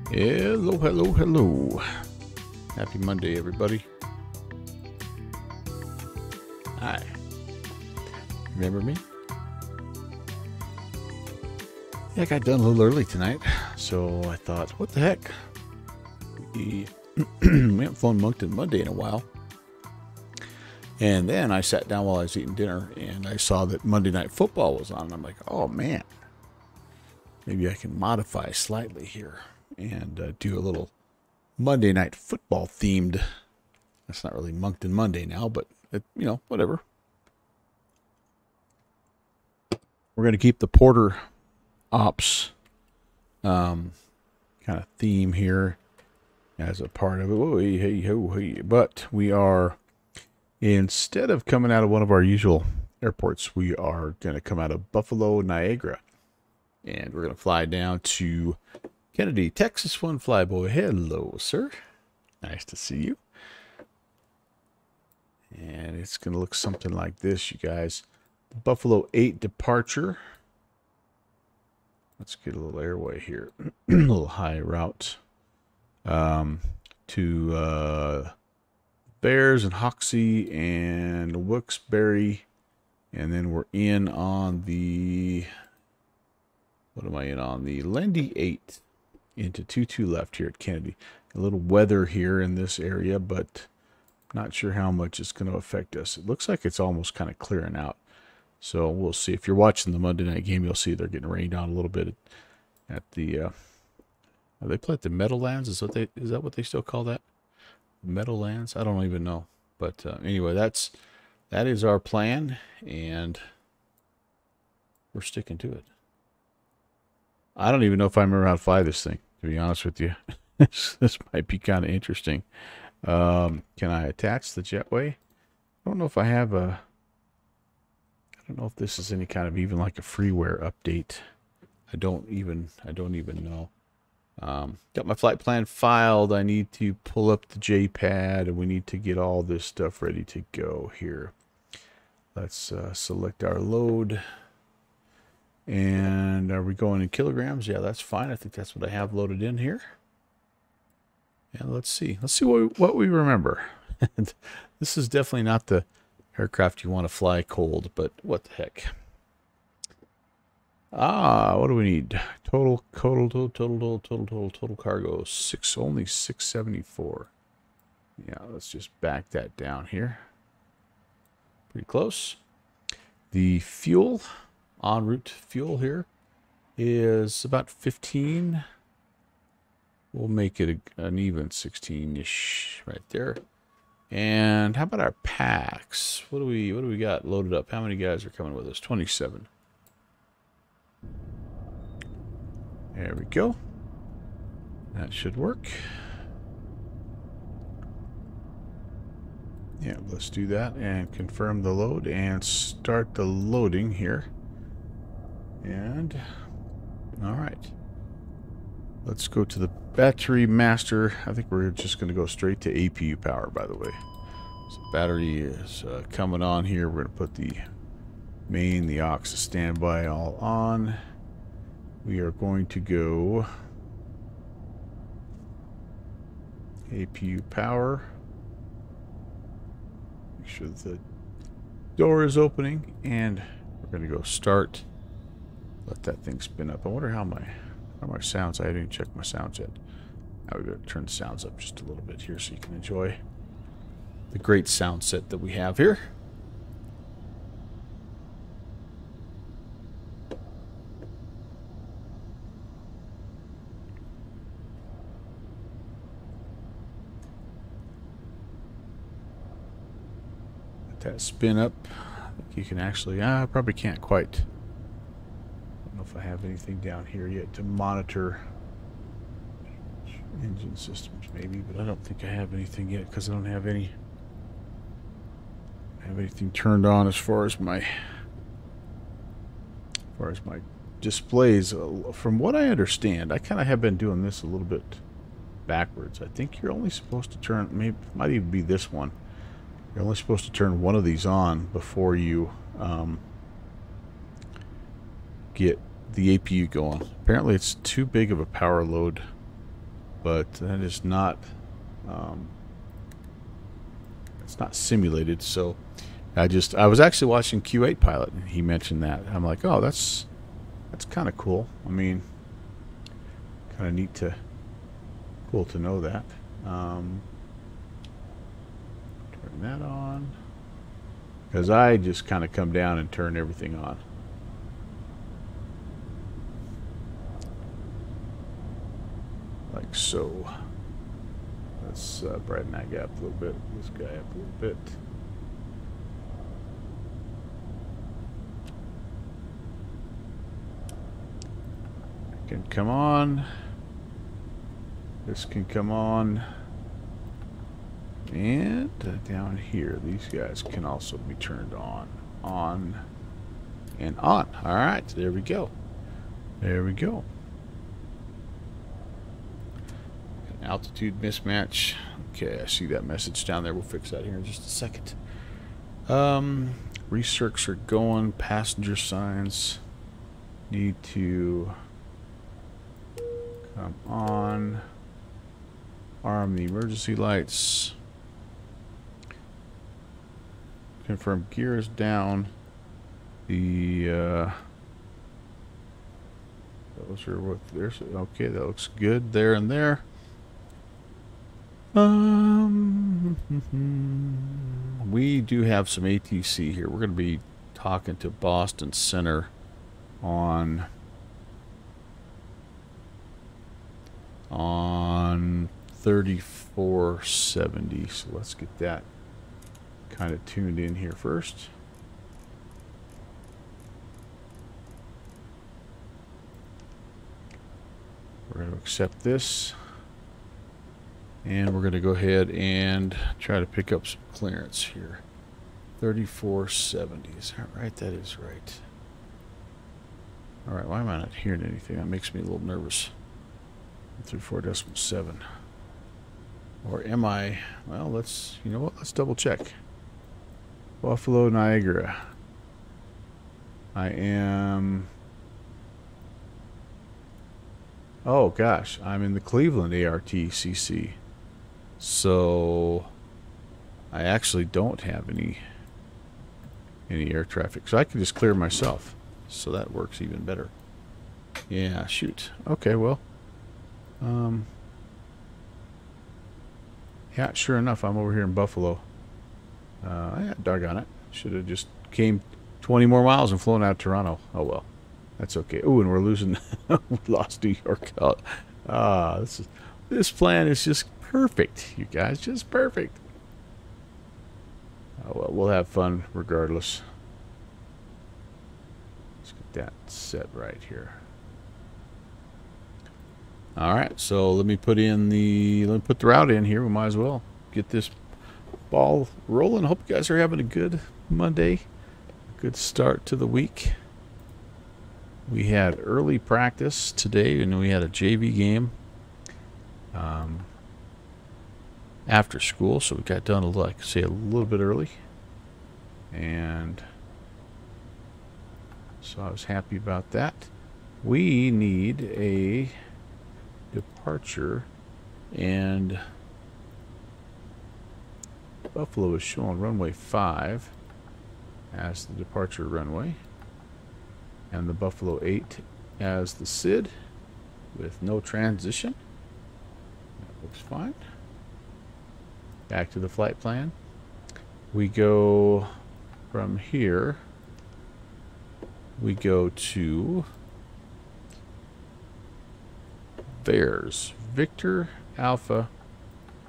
Hello, hello, hello. Happy Monday, everybody. Hi. Remember me? Yeah, I got done a little early tonight, so I thought, what the heck? We haven't phone Moncton Monday in a while. And then I sat down while I was eating dinner, and I saw that Monday Night Football was on. And I'm like, oh, man. Maybe I can modify slightly here and do a little Monday Night Football themed. That's not really Moncton Monday now, but, whatever. We're going to keep the Porter Ops kind of theme here as a part of it. Whoa, hey. But we are, instead of coming out of one of our usual airports, we are going to come out of Buffalo, Niagara. And we're going to fly down to Kennedy, Texas. One flyboy. Hello, sir. Nice to see you. And it's going to look something like this, you guys. Buffalo 8 departure. Let's get a little airway here. A little high route to Bears and Hoxie and Wilkes-Barre. And then we're in on the... What am I in on? The Lindy 8 into 22 left here at Kennedy. A little weather here in this area, but not sure how much it's going to affect us. It looks like it's almost kind of clearing out. So we'll see. If you're watching the Monday night game, you'll see they're getting rained on a little bit at the they play at the Meadowlands. Is that what they still call that? Meadowlands? I don't even know. But anyway, that is our plan, and we're sticking to it. I don't even know if I remember how to fly this thing, to be honest with you. This might be kind of interesting. Can I attach the jetway? I don't know if I have a... I don't know if this is any kind of even like a freeware update. I don't even know. Got my flight plan filed. I need to pull up the JPad, and we need to get all this stuff ready to go here. Let's select our load. And are we going in kilograms? Yeah, that's fine. I think that's what I have loaded in here. And let's see. Let's see what we remember. This is definitely not the aircraft you want to fly cold, but what the heck. What do we need? Total cargo. Only 674. Yeah, let's just back that down here. Pretty close. The fuel... En route fuel here is about 15. We'll make it an even 16-ish right there. And how about our packs? What do we got loaded up? How many guys are coming with us? 27. There we go. That should work. Yeah, let's do that and confirm the load and start the loading here. And, all right, let's go to the battery master. I think we're just going to go straight to APU power, by the way. So battery is coming on here. We're going to put the main, the aux, the standby all on. We are going to go APU power. Make sure that the door is opening, and we're going to go start. Let that thing spin up. I wonder how my sounds. I didn't check my sounds yet. Now we're going to turn the sounds up just a little bit here so you can enjoy the great sound set that we have here. Let that spin up. I think you can actually. I probably can't quite. If I have anything down here yet to monitor engine systems, maybe, but I don't think I have anything yet because I don't have anything turned on as far as my displays. From what I understand, I kind of have been doing this a little bit backwards. I think you're only supposed to turn, maybe it might even be this one. You're only supposed to turn one of these on before you get the APU going. Apparently it's too big of a power load but that is not, it's not simulated. So I was actually watching Q8 Pilot, and he mentioned that. I'm like, oh, that's kind of cool. I mean, kind of cool to know that. Turn that on, because I just kind of come down and turn everything on. Like so. Let's brighten that guy up a little bit. This guy up a little bit. Can come on. This can come on. And down here, these guys can also be turned on. On and on. Alright, there we go. There we go. Altitude mismatch. Okay, I see that message down there. We'll fix that here in just a second. Recircs are going. Passenger signs need to come on. Arm the emergency lights. Confirm gear is down. The those are what there's okay, that looks good there and there. We do have some ATC here. We're going to be talking to Boston Center on 3470. So let's get that kind of tuned in here first. We're going to accept this. And we're going to go ahead and try to pick up some clearance here. 3470. Is that right? That is right. Alright, why am I not hearing anything? That makes me a little nervous. 34.7. Or am I? Well, let's, you know what? Let's double check. Buffalo, Niagara. I am... Oh, gosh. I'm in the Cleveland ARTCC. So I actually don't have any air traffic, so I can just clear myself. So that works even better. Yeah, shoot. Okay, well, yeah, sure enough, I'm over here in Buffalo. Yeah, doggone it. Should have just came 20 more miles and flown out of Toronto. Oh well, that's okay. Oh, and we're losing. We lost New York. This plan is just perfect, you guys, just perfect. Oh, well, we'll have fun regardless. Let's get that set right here. All right, so let me put the route in here. We might as well get this ball rolling. Hope you guys are having a good Monday, a good start to the week. We had early practice today, and we had a JV game after school, so we got done a little bit early, and so I was happy about that. We need a departure, and Buffalo is showing runway 5 as the departure runway, and the Buffalo 8 as the SID with no transition. That looks fine. Back to the flight plan. We go from here. We go to Bears. Victor, Alpha,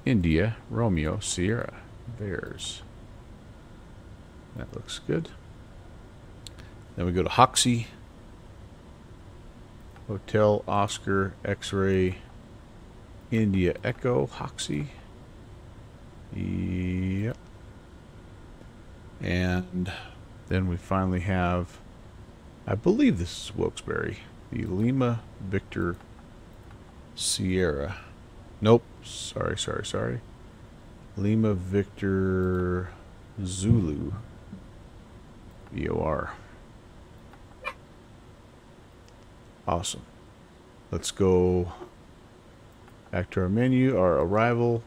India, Romeo, Sierra. Bears. That looks good. Then we go to Hoxie. Hotel, Oscar, X-Ray, India, Echo, Hoxie. Yep. And then we finally have, I believe this is Wilkes-Barre, the Lima Victor Sierra. Nope. Sorry. Lima Victor Zulu VOR. Awesome. Let's go Back to our menu. Our arrival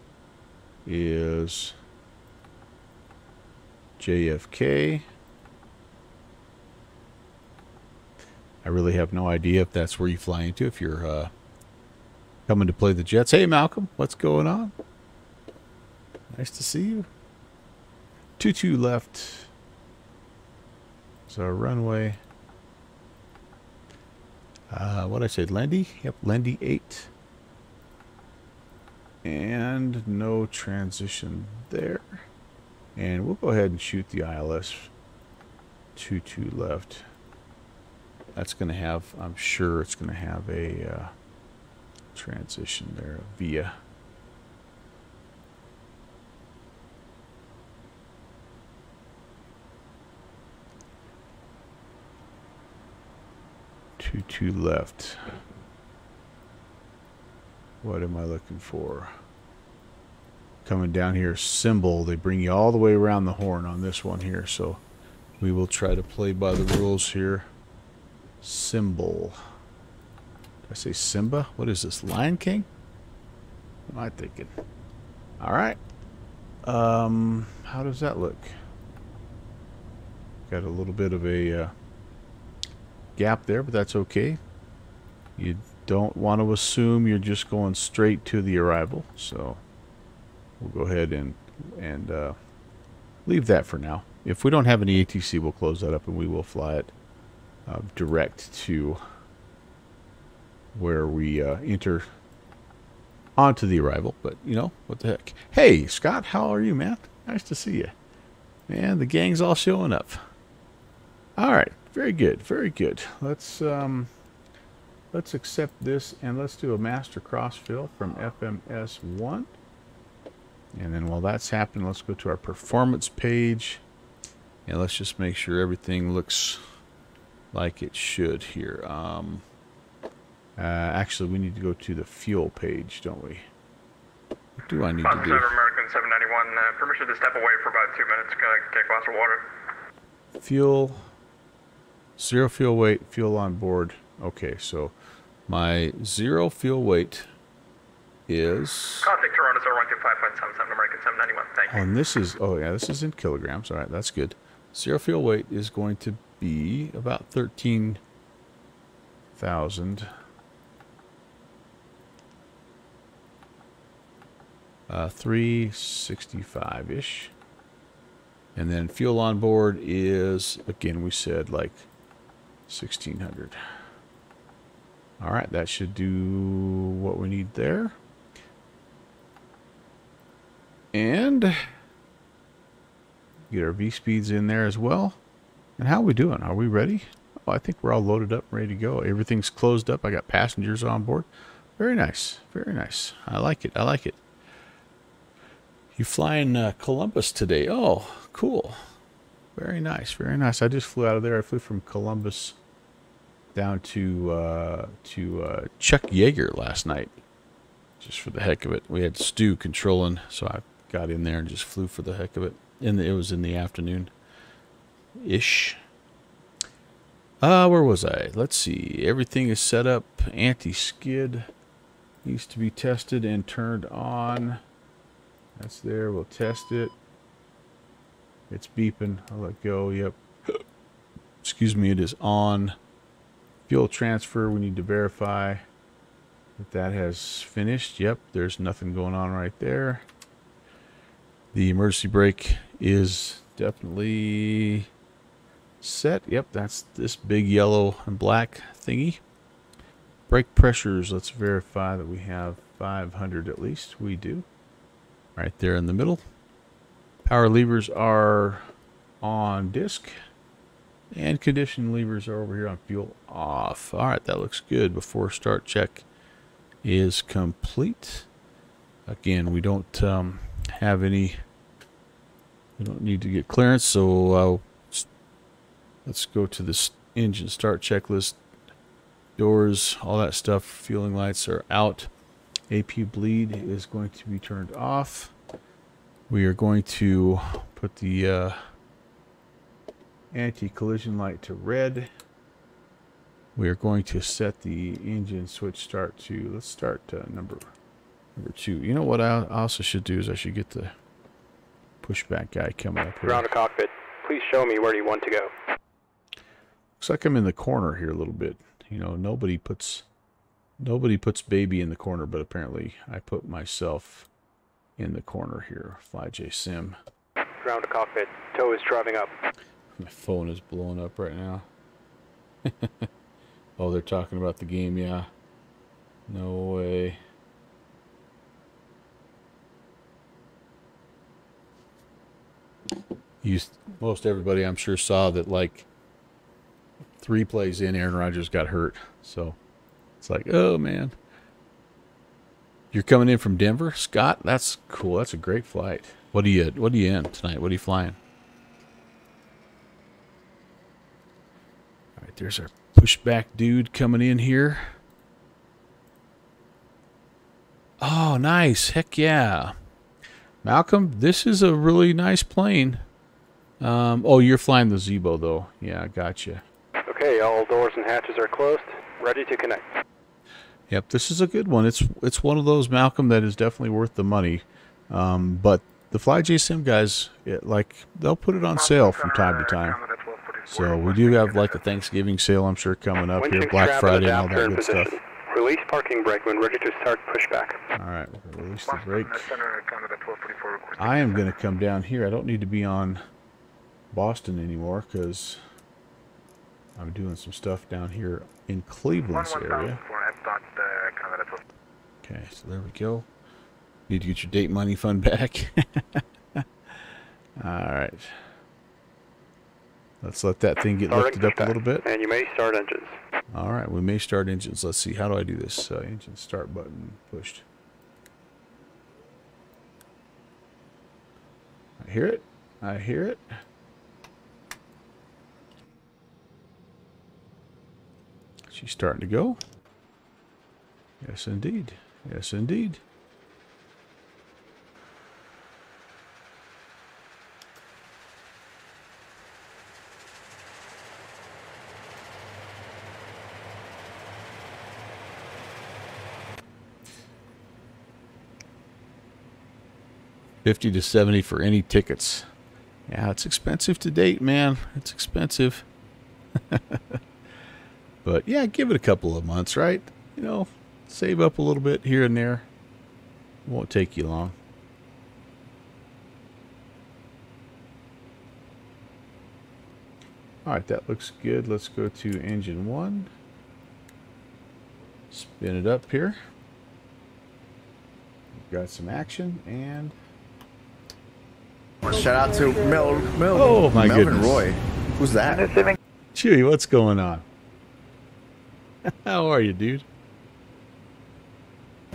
is JFK. I really have no idea if that's where you fly into, if you're coming to play the Jets. Hey, Malcolm, what's going on? Nice to see you. 22 left. It's our runway. What I said, Lendy? Yep, Lendy 8. And no transition there. And we'll go ahead and shoot the ILS 22 left. That's going to have, I'm sure it's going to have a transition there via. Two left. What am I looking for? Coming down here, symbol. They bring you all the way around the horn on this one here, so we will try to play by the rules here. Symbol. Did I say Simba? What is this? Lion King? What am I thinking? All right. How does that look? Got a little bit of a gap there, but that's okay. You don't want to assume you're just going straight to the arrival, so we'll go ahead and leave that for now. If we don't have any ATC, we'll close that up and we will fly it direct to where we enter onto the arrival. But you know what the heck. Hey Scott, how are you, man? Nice to see you, man. The gang's all showing up. All right, very good, very good. Let's accept this and let's do a master crossfill from FMS1. And then while that's happening, let's go to our performance page and let's just make sure everything looks like it should here. Actually, we need to go to the fuel page, don't we? What do I need to do? American 791, permission to step away for about 2 minutes. Can I get a glass of water? Fuel, 0 fuel weight, fuel on board. Okay, so my 0 fuel weight is... Contact Toronto 0125577 American 791, thank you. And this is, oh yeah, this is in kilograms. All right, that's good. 0 fuel weight is going to be about 13,000. 365-ish. And then fuel on board is, again, we said like 1,600. All right, that should do what we need there. And get our V-speeds in there as well. And how are we doing? Are we ready? Oh, I think we're all loaded up, ready to go. Everything's closed up. I got passengers on board. Very nice. Very nice. I like it. I like it. You flying Columbus today? Oh, cool. Very nice. Very nice. I just flew out of there. I flew from Columbus down to Chuck Yeager last night, just for the heck of it. We had Stu controlling, so I got in there and just flew for the heck of it. It was in the afternoon-ish. Where was I? Let's see. Everything is set up. Anti-skid needs to be tested and turned on. That's there. We'll test it. It's beeping. I'll let go. Yep. Excuse me. It is on. Fuel transfer. We need to verify that has finished. Yep. There's nothing going on right there. The emergency brake is definitely set. Yep. That's this big yellow and black thingy. Brake pressures. Let's verify that we have 500 at least. We do. Right there in the middle. Power levers are on disc. And condition levers are over here on fuel off. Alright, that looks good. Before start check is complete. Again, we don't have any... We don't need to get clearance, so let's go to this engine start checklist. Doors, all that stuff, fueling lights are out. AP bleed is going to be turned off. We are going to put the anti-collision light to red. We are going to set the engine switch start to, let's start number Number 2. You know what I also should do is I should get the pushback guy coming up here. Ground to cockpit. Please show me where you want to go. Looks like I'm in the corner here a little bit. You know, nobody puts baby in the corner, but apparently I put myself in the corner here. FlyJ Sim. Ground to cockpit. Tow is driving up. My phone is blowing up right now. Oh, they're talking about the game, yeah. No way. Most everybody, I'm sure, saw that like 3 plays in, Aaron Rodgers got hurt. So it's like, oh man. You're coming in from Denver, Scott? That's cool. That's a great flight. What are you in tonight? What are you flying? All right, there's our pushback dude coming in here. Oh, nice. Heck yeah. Malcolm, this is a really nice plane. Oh, you're flying the Zebo, though. Yeah, I gotcha. Okay, all doors and hatches are closed. Ready to connect. Yep, this is a good one. It's one of those, Malcolm, that is definitely worth the money. But the FlyJ Sim guys, they'll put it on sale from time to time. So we do have like a Thanksgiving sale, I'm sure, coming up here, Black Friday and all that good stuff. Release parking brake when ready to start pushback. All right, we're gonna release the brake. I am going to come down here. I don't need to be on Boston anymore because I'm doing some stuff down here in Cleveland's area. Okay, so there we go. Need to get your date money fund back. All right. Let's let that thing get lifted up a little bit. And you may start engines. All right, we may start engines. Let's see. How do I do this? Engine start button pushed. I hear it. I hear it. She's starting to go. Yes, indeed. Yes, indeed. $50 to $70 for any tickets. Yeah, it's expensive to date, man. It's expensive. But yeah, give it a couple of months, right? You know, save up a little bit here and there. It won't take you long. All right, that looks good. Let's go to engine 1. Spin it up here. We've got some action and... Shout out to Oh, my Melvin goodness. Roy. Who's that? Chewy, what's going on? How are you, dude?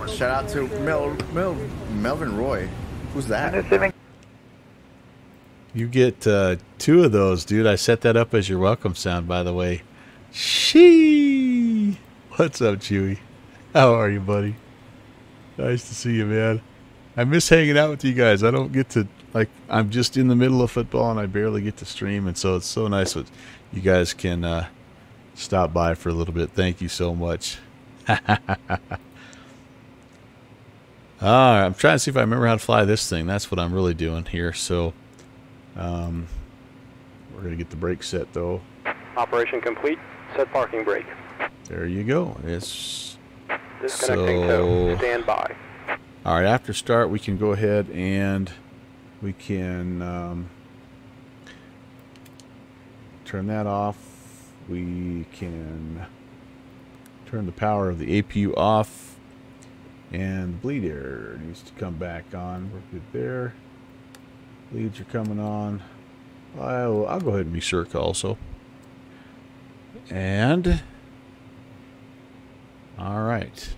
Shout out to Melvin Roy. Who's that? You get 2 of those, dude. I set that up as your welcome sound, by the way. Shee! What's up, Chewy? How are you, buddy? Nice to see you, man. I miss hanging out with you guys. I don't get to, I'm just in the middle of football and I barely get to stream, and so it's so nice that you guys can stop by for a little bit. Thank you so much. I'm trying to see if I remember how to fly this thing. That's what I'm really doing here. So we're going to get the brake set, though. Operation complete. Set parking brake. There you go. It's Disconnecting tow. Stand by. All right, after start, we can go ahead and we can turn that off. We can turn the power of the APU off, and bleed air needs to come back on. We're good there. Leads are coming on. I'll go ahead and be circa also. And all right,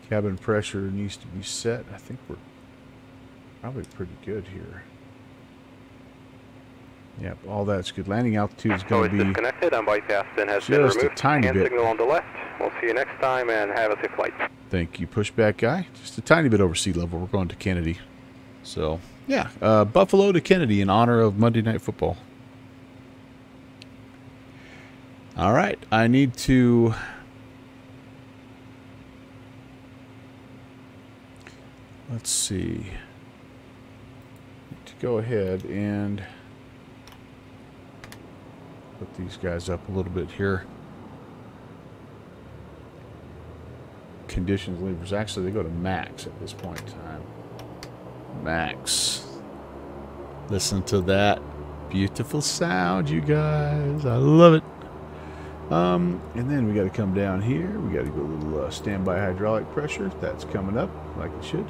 cabin pressure needs to be set. I think we're probably pretty good here. Yep, all that's good. Landing altitude is going to be disconnected. Bypass bin has been just removed. a tiny bit. Signal on the left. We'll see you next time, and have a safe flight. Thank you, pushback guy. Just a tiny bit over sea level. We're going to Kennedy. So, yeah, Buffalo to Kennedy in honor of Monday Night Football. All right, I need to let's see. To go ahead and put these guys up a little bit here. Conditions levers. Actually, they go to max at this point in time. Max. Listen to that beautiful sound, you guys. I love it. And then we got to come down here. We got to go a little standby hydraulic pressure. That's coming up like it should.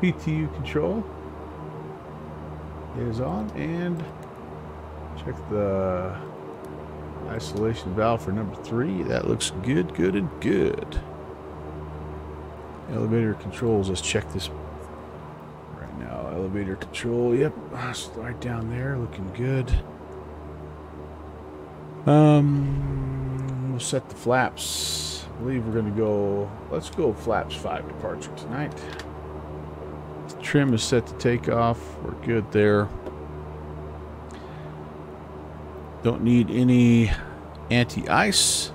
PTU control is on, and check the isolation valve for number 3. That looks good, good, and good. Elevator controls. Let's check this right now. Elevator control. Yep, it's right down there, looking good. We'll set the flaps. I believe we're going to go. Let's go flaps 5 departure tonight. Trim is set to take off. We're good there. Don't need any anti-ice.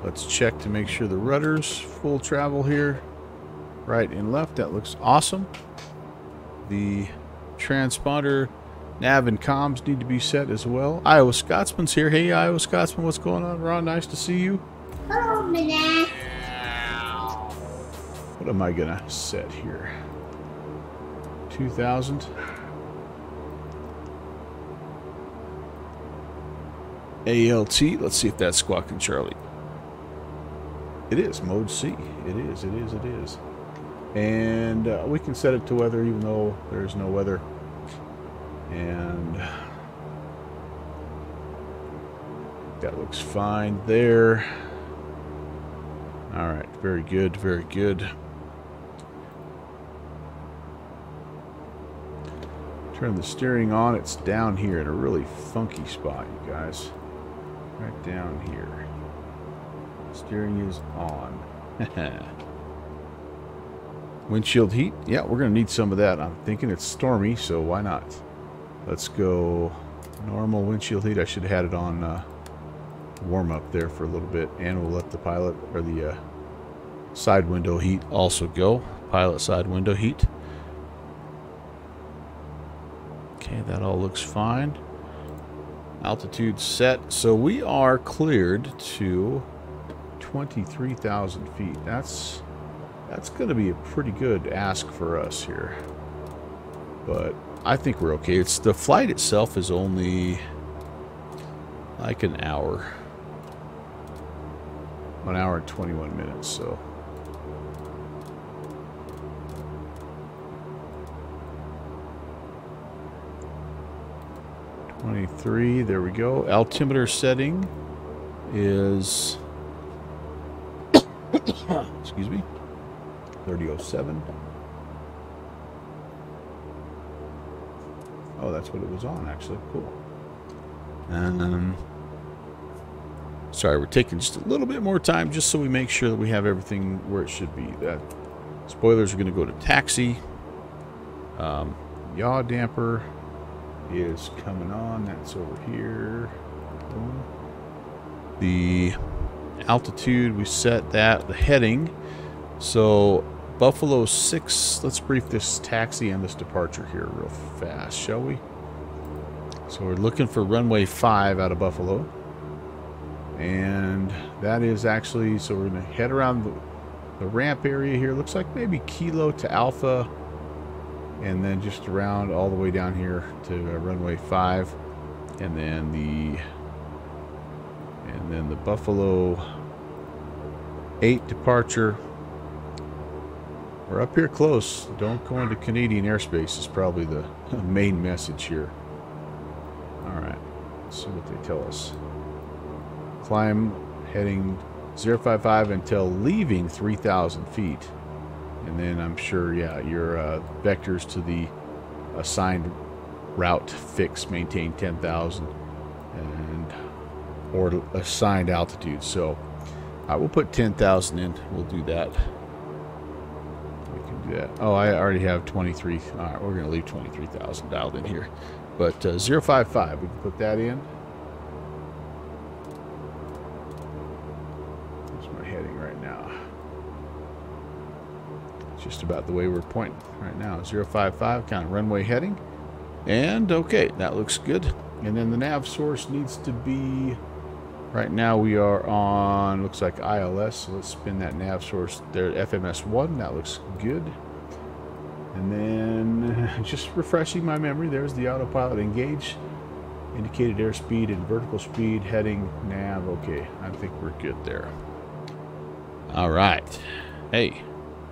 Let's check to make sure the rudder's full travel here. Right and left. That looks awesome. The transponder, nav, and comms need to be set as well. Iowa Scotsman's here. Hey, Iowa Scotsman, what's going on? Ron, nice to see you. Hello, Minette. What am I going to set here? 2000. ALT. Let's see if that's Squawking Charlie. It is. Mode C. It is. It is. It is. And we can set it to weather even though there's no weather. And that looks fine there. All right. Very good. Very good. Turn the steering on. It's down here in a really funky spot, you guys. Right down here. Steering is on. Windshield heat. Yeah, we're going to need some of that. I'm thinking it's stormy, so why not? Let's go normal windshield heat. I should have had it on warm up there for a little bit. And we'll let the pilot or the side window heat also go. Pilot side window heat. Okay, that all looks fine. Altitude set. So we are cleared to 23,000 feet. That's going to be a pretty good ask for us here. But I think we're okay. It's the flight itself is only like an hour. 1 hour and 21 minutes, so 23, there we go. Altimeter setting is excuse me, 3007. Oh, that's what it was on, actually. Cool. Sorry, we're taking just a little bit more time just so we make sure that we have everything where it should be. That spoilers are going to go to taxi. Yaw damper is coming on. That's over here. Boom. The altitude, we set that. The heading. So Buffalo 6. Let's brief this taxi and this departure here real fast, shall we? So we're looking for runway 5 out of Buffalo. And that is actually, so we're going to head around the ramp area here. Looks like maybe Kilo to Alpha. And then just around all the way down here to runway 5. And then the Buffalo 8 departure. We're up here close. Don't go into Canadian airspace is probably the main message here. Alright, let's see what they tell us. Climb heading 055 until leaving 3,000 feet. And then I'm sure, yeah, your vectors to the assigned route fix maintain 10,000 and or assigned altitude. So we'll put 10,000 in. We'll do that. We can do that. Oh, I already have 23. All right, we're going to leave 23,000 dialed in here. But 055, we can put that in. Heading right now. just about the way we're pointing right now. 055, kind of runway heading. And okay, that looks good. And then the nav source needs to be, right now we are on, looks like ILS. So let's spin that nav source there at FMS1. That looks good. And then just refreshing my memory, there's the autopilot engage. Indicated airspeed and vertical speed, heading, nav. Okay, I think we're good there. All right. Hey,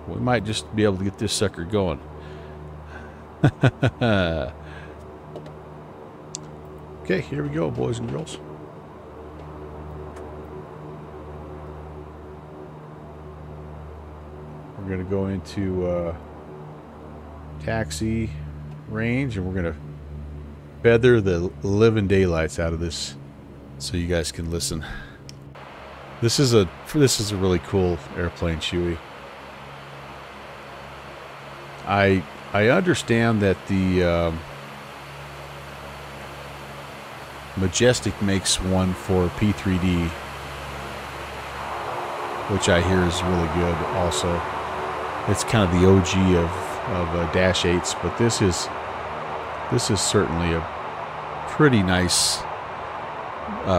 we might just be able to get this sucker going. Okay, here we go, boys and girls. We're going to go into taxi range, and we're going to feather the living daylights out of this so you guys can listen. This is a really cool airplane, Chewy. I understand that the Majestic makes one for P3D, which I hear is really good also. It's kind of the OG of Dash 8s, but this is certainly a pretty nice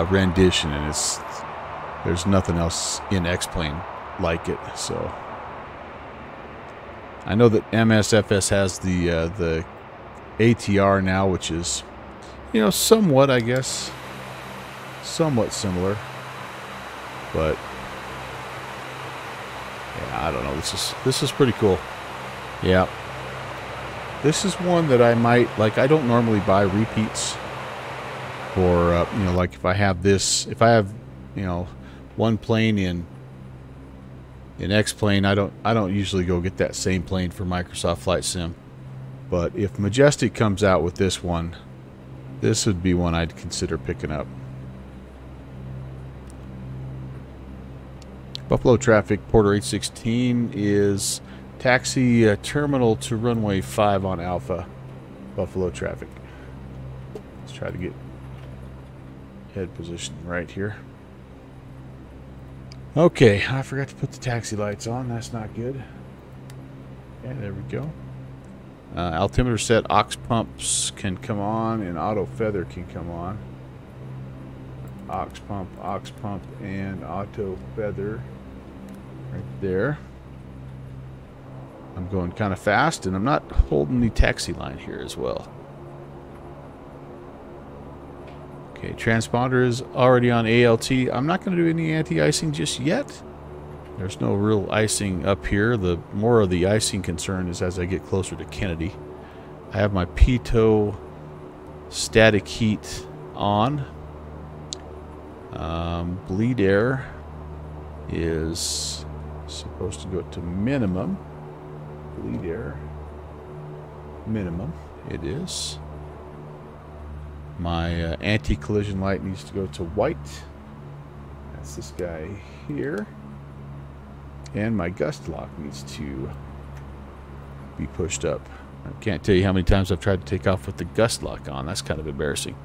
rendition, and there's nothing else in X-Plane like it. So I know that MSFS has the ATR now, which is, you know, somewhat, I guess, somewhat similar, but yeah, I don't know. This is pretty cool. Yeah, this is one that I might like. I don't normally buy repeats for you know, like if I have you know, one plane in X-Plane, I don't usually go get that same plane for Microsoft Flight Sim. But if Majestic comes out with this one, this would be one I'd consider picking up. Buffalo traffic, Porter 816 is taxi terminal to runway 5 on Alpha. Buffalo traffic. Let's try to get head position right here. Okay, I forgot to put the taxi lights on. That's not good. Okay, there we go. Altimeter set, aux pumps can come on, and auto feather can come on. Aux pump, and auto feather right there. I'm going kind of fast, and I'm not holding the taxi line here as well. Okay, transponder is already on ALT. I'm not going to do any anti-icing just yet. There's no real icing up here. The more of the icing concern is as I get closer to Kennedy. I have my pitot static heat on. Bleed air is supposed to go to minimum. Bleed air minimum. It is. My anti-collision light needs to go to white. That's this guy here. And my gust lock needs to be pushed up. I can't tell you how many times I've tried to take off with the gust lock on. That's kind of embarrassing.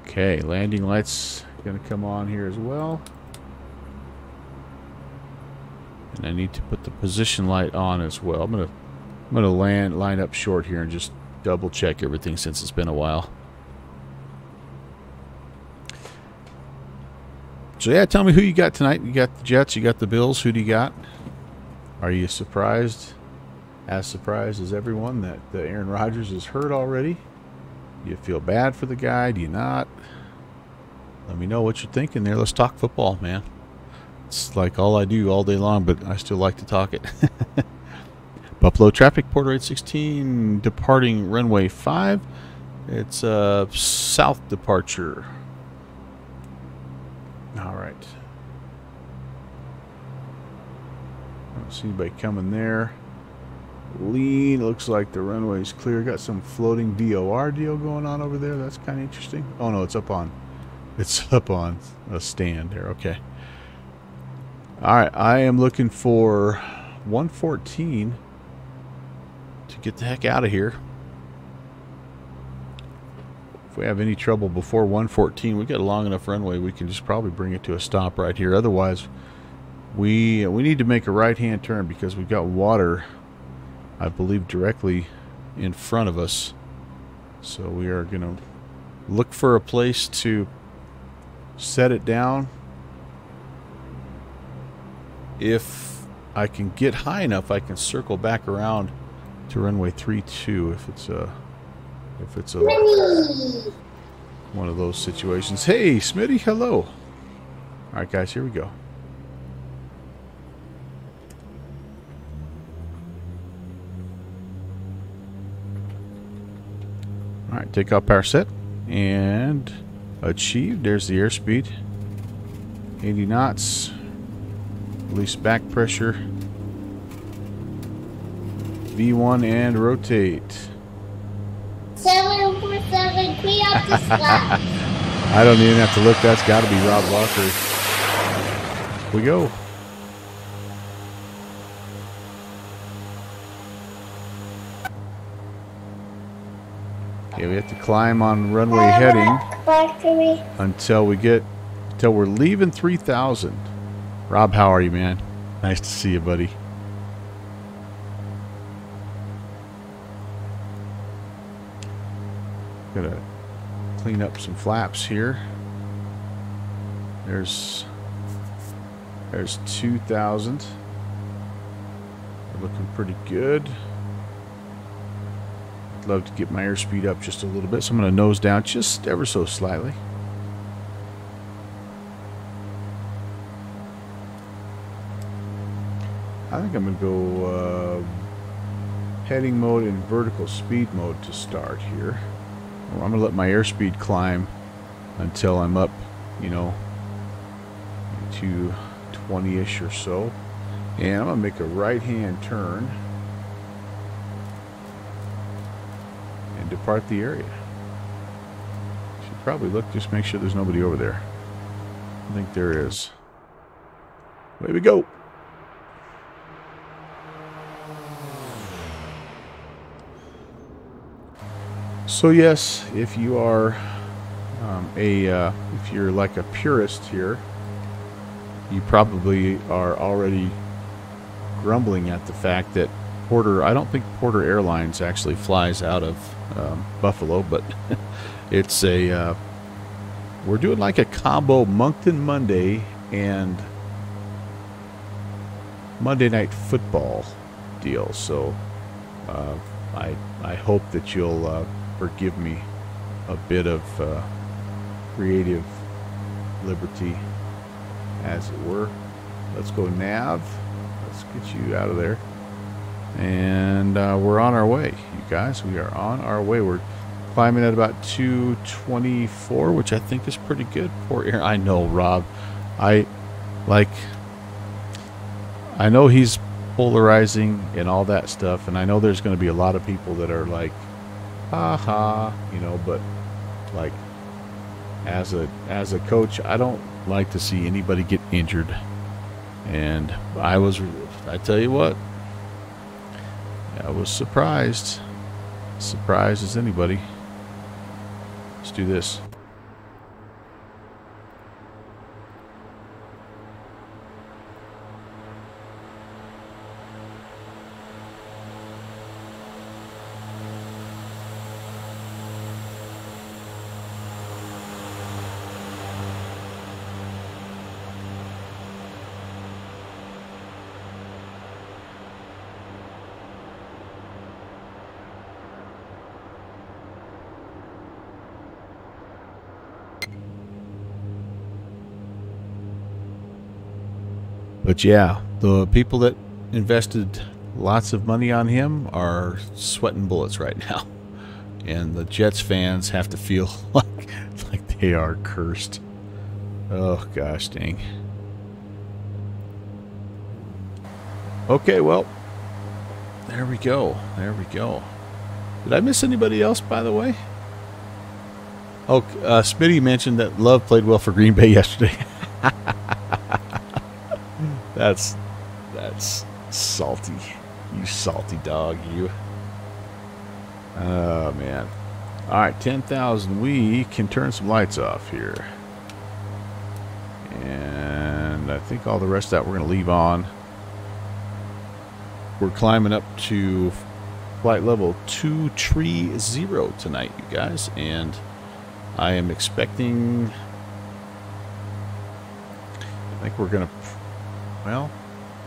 Okay, landing lights going to come on here as well. And I need to put the position light on as well. I'm gonna line up short here and just double check everything since it's been a while. So yeah, tell me who you got tonight. You got the Jets, you got the Bills. Who do you got? Are you surprised? As surprised as everyone that Aaron Rodgers is hurt already? Do you feel bad for the guy? Do you not? Let me know what you're thinking there. Let's talk football, man. It's like all I do all day long, but I still like to talk it. Buffalo traffic, Porter 816, departing runway 5. It's a south departure. All right. I don't see anybody coming there. Lean, looks like the runway's clear. Got some floating VOR deal going on over there. That's kind of interesting. Oh no, it's up on a stand there. Okay. All right, I am looking for 114 to get the heck out of here. we have any trouble before 114, we got a long enough runway, we can just probably bring it to a stop right here. Otherwise, we need to make a right-hand turn because we've got water, I believe, directly in front of us. So we are going to look for a place to set it down. If I can get high enough, I can circle back around to runway 32 if it's a one of those situations. Hey, Smitty, hello. All right, guys, here we go. All right, takeoff power set and achieved. There's the airspeed. 80 knots. Release back pressure. V1 and rotate. 747, clean up the slot. I don't even have to look. That's got to be Rob Walker. Here we go. Okay, we have to climb on runway heading until we're leaving 3000. Rob, how are you, man? Nice to see you, buddy. Gonna clean up some flaps here. There's 2000. We're looking pretty good. I'd love to get my airspeed up just a little bit, so I'm going to nose down just ever so slightly. I think I'm going to go heading mode and vertical speed mode to start here. I'm going to let my airspeed climb until I'm up, you know, to 20-ish or so. And I'm going to make a right-hand turn and depart the area. Should probably look, just make sure there's nobody over there. I think there is. Away we go. So yes, if you are if you're like a purist here, you probably are already grumbling at the fact that I don't think Porter Airlines actually flies out of Buffalo, but it's we're doing like a combo Moncton Monday and Monday Night Football deal. So I hope that you'll forgive me a bit of creative liberty, as it were. Let's go nav. Let's get you out of there. And we're on our way, you guys. We are on our way. We're climbing at about 224, which I think is pretty good. Poor air. I know, Rob. I know he's polarizing and all that stuff, and I know there's going to be a lot of people that are like, ha, you know, but like as a coach, I don't like to see anybody get injured. And I tell you what, I was surprised as anybody. Let's do this. But yeah, the people that invested lots of money on him are sweating bullets right now. And the Jets fans have to feel like they are cursed. Oh, gosh dang. Okay, well, there we go. There we go. Did I miss anybody else, by the way? Oh, Smitty mentioned that Love played well for Green Bay yesterday. That's salty. You salty dog, you. Oh, man. All right, 10,000. We can turn some lights off here. And I think all the rest of that we're going to leave on. We're climbing up to flight level 230 tonight, you guys. And I am expecting... I think we're going to... Well,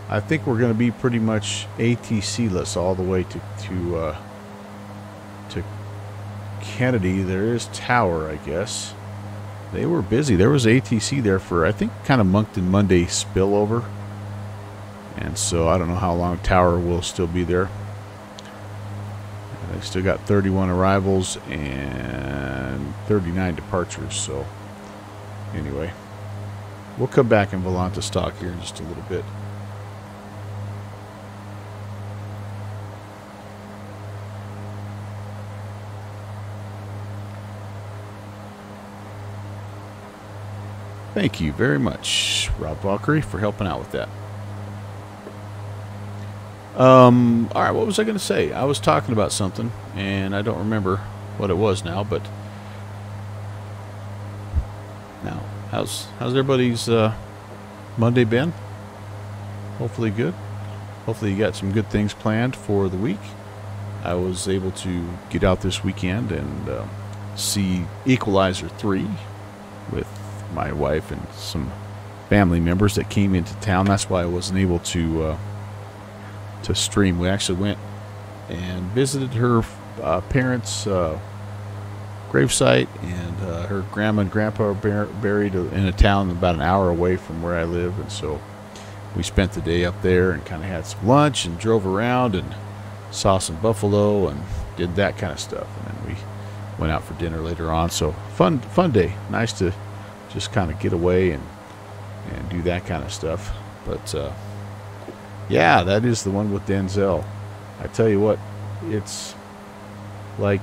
I think we're going to be pretty much ATC-less all the way to Kennedy. There is Tower, I guess. They were busy. There was ATC there for, I think, kind of Moncton Monday spillover. And so I don't know how long Tower will still be there. They still got 31 arrivals and 39 departures. So anyway, we'll come back in Volanta stock here in just a little bit. Thank you very much, Rob Valkyrie, for helping out with that. All right, what was I going to say? I was talking about something, and I don't remember what it was now, but now, how's everybody's Monday been? Hopefully good. Hopefully you got some good things planned for the week. I was able to get out this weekend and see Equalizer 3 with my wife and some family members that came into town. That's why I wasn't able to stream. We actually went and visited her parents' gravesite, and her grandma and grandpa are buried in a town about an hour away from where I live, and so we spent the day up there and kind of had some lunch and drove around and saw some buffalo and did that kind of stuff, and then we went out for dinner later on. So fun day. Nice to just kind of get away and do that kind of stuff. But yeah, that is the one with Denzel. I tell you what, it's like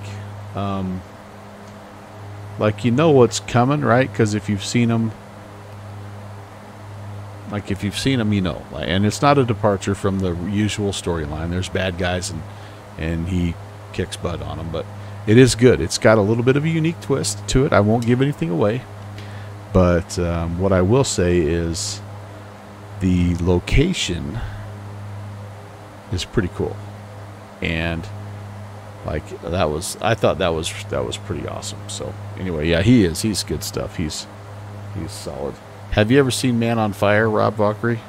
you know what's coming, right? Because if you've seen him, you know. And it's not a departure from the usual storyline. There's bad guys and he kicks butt on them, but it is good. It's got a little bit of a unique twist to it. I won't give anything away. But what I will say is the location is pretty cool, and like I thought that was pretty awesome. So anyway, yeah, he's good stuff. He's solid. Have you ever seen Man on Fire, Rob Valkyrie?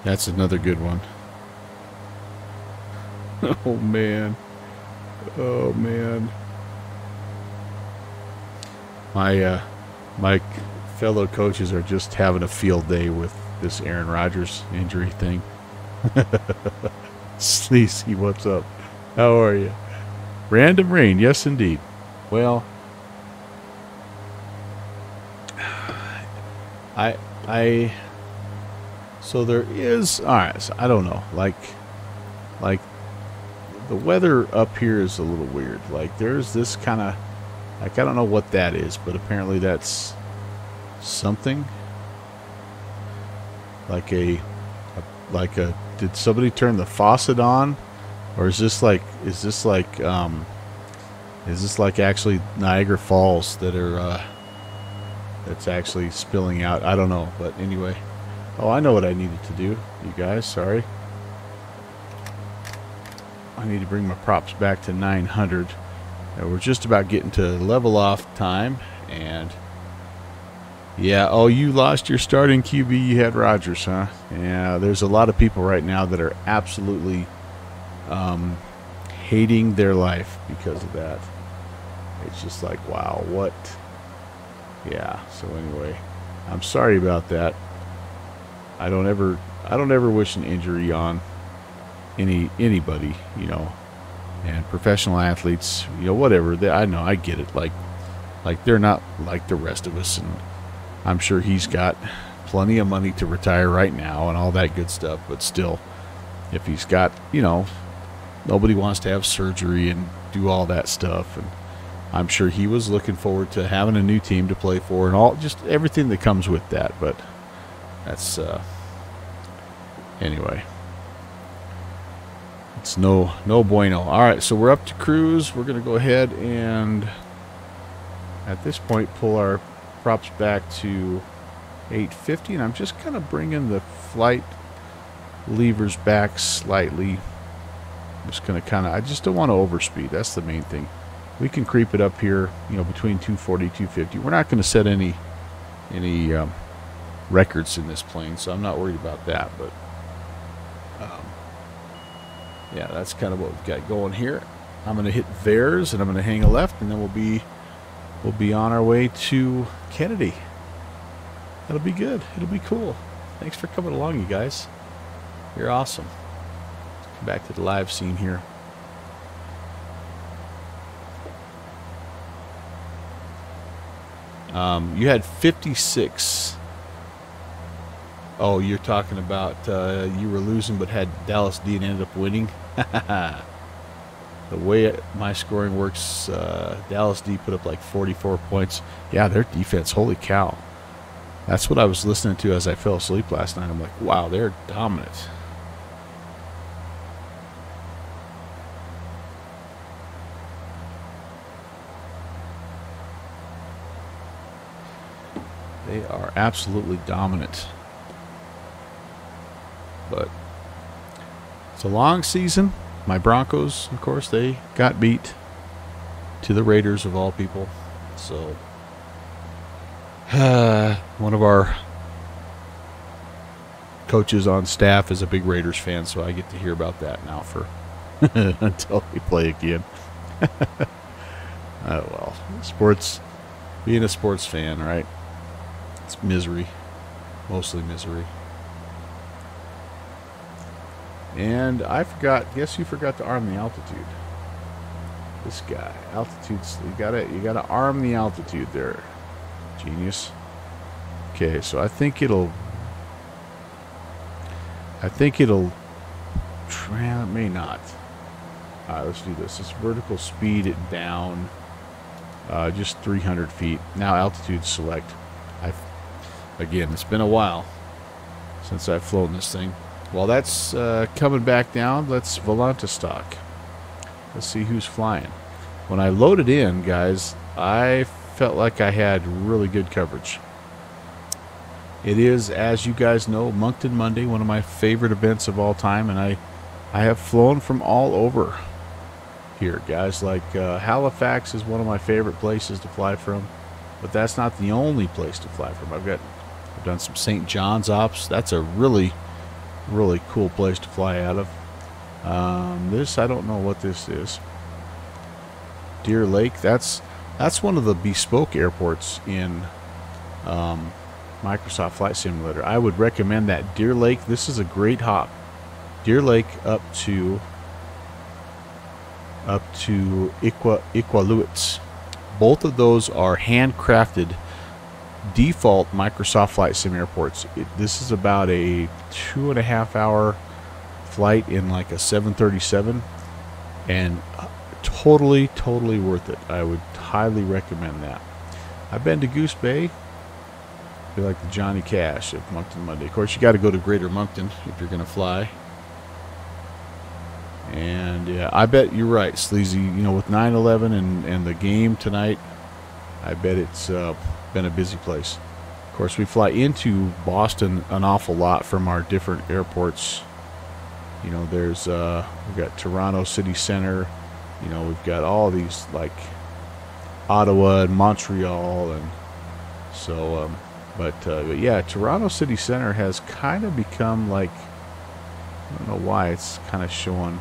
That's another good one. Oh man. Oh man. My fellow coaches are just having a field day with this Aaron Rodgers injury thing. Sleazy, what's up? How are you? Random rain, yes indeed. Well, so there is, all right, so I don't know, like the weather up here is a little weird. Like there's this kind of, like, I don't know what that is, but apparently that's something like a did somebody turn the faucet on, or is this like actually Niagara Falls that are that's actually spilling out? I don't know, but anyway. Oh, I know what I needed to do, you guys. Sorry. I need to bring my props back to 900. We're just about getting to level off time, and yeah. Oh, you lost your starting QB. You had Rodgers, huh? Yeah. There's a lot of people right now that are absolutely hating their life because of that. It's just like, wow, what? Yeah. So anyway, I'm sorry about that. I don't ever wish an injury on anybody, you know, and professional athletes, you know, whatever. I know, I get it. Like they're not like the rest of us, and I'm sure he's got plenty of money to retire right now and all that good stuff. But still, if he's got, you know, nobody wants to have surgery and do all that stuff, and I'm sure he was looking forward to having a new team to play for and all, just everything that comes with that. But that's, anyway. It's no bueno. All right, so we're up to cruise. We're going to go ahead and, at this point, pull our props back to 850. And I'm just kind of bringing the flight levers back slightly. I'm just going to kind of, I just don't want to overspeed. That's the main thing. We can creep it up here, you know, between 240, 250. We're not going to set any records in this plane, so I'm not worried about that. But yeah, that's kind of what we've got going here. I'm going to hit Vares, and I'm going to hang a left, and then we'll be on our way to Kennedy. That'll be good. It'll be cool. Thanks for coming along, you guys. You're awesome. Let's come back to the live scene here. You had 56. Oh, you're talking about you were losing but had Dallas D and ended up winning. The way my scoring works, Dallas D put up like 44 points. Yeah, their defense, holy cow. That's what I was listening to as I fell asleep last night. I'm like, wow, they're dominant. They are absolutely dominant. But it's a long season. My Broncos, of course, they got beat to the Raiders of all people. So one of our coaches on staff is a big Raiders fan, so I get to hear about that now for until we play again. Oh well, sports, being a sports fan, right? It's misery, mostly misery. And I forgot. Guess you forgot to arm the altitude. This guy, altitude's. You gotta arm the altitude there. Genius. Okay, so I think it'll. It may not. All right, let's do this. Let's vertical speed it down. Just 300 feet. Now altitude select. Again, it's been a while since I've flown this thing. While that's coming back down, let's Volanta stock. Let's see who's flying. When I loaded in, guys, I felt like I had really good coverage. It is, as you guys know, Moncton Monday, one of my favorite events of all time, and I have flown from all over here, guys. Like Halifax is one of my favorite places to fly from, but that's not the only place to fly from. I've done some St. John's ops. That's a really cool place to fly out of. This, I don't know what this is. Deer Lake. That's one of the bespoke airports in Microsoft Flight Simulator. I would recommend that. Deer Lake. This is a great hop. Deer Lake up to Iqaluit. Both of those are handcrafted default Microsoft Flight Sim airports. This is about a 2.5 hour flight in like a 737, and totally worth it. I would highly recommend that. I've been to Goose Bay. Be like the Johnny Cash of Moncton Monday. Of course, you got to go to Greater Moncton if you're going to fly. And yeah, I bet you're right, Sleazy. You know, with 9/11 and the game tonight, I bet it's been a busy place. Of course, we fly into Boston an awful lot from our different airports. You know, there's we've got Toronto City Center. You know, we've got all these like Ottawa and Montreal, and so. But yeah, Toronto City Center has kind of become like, I don't know why it's kind of showing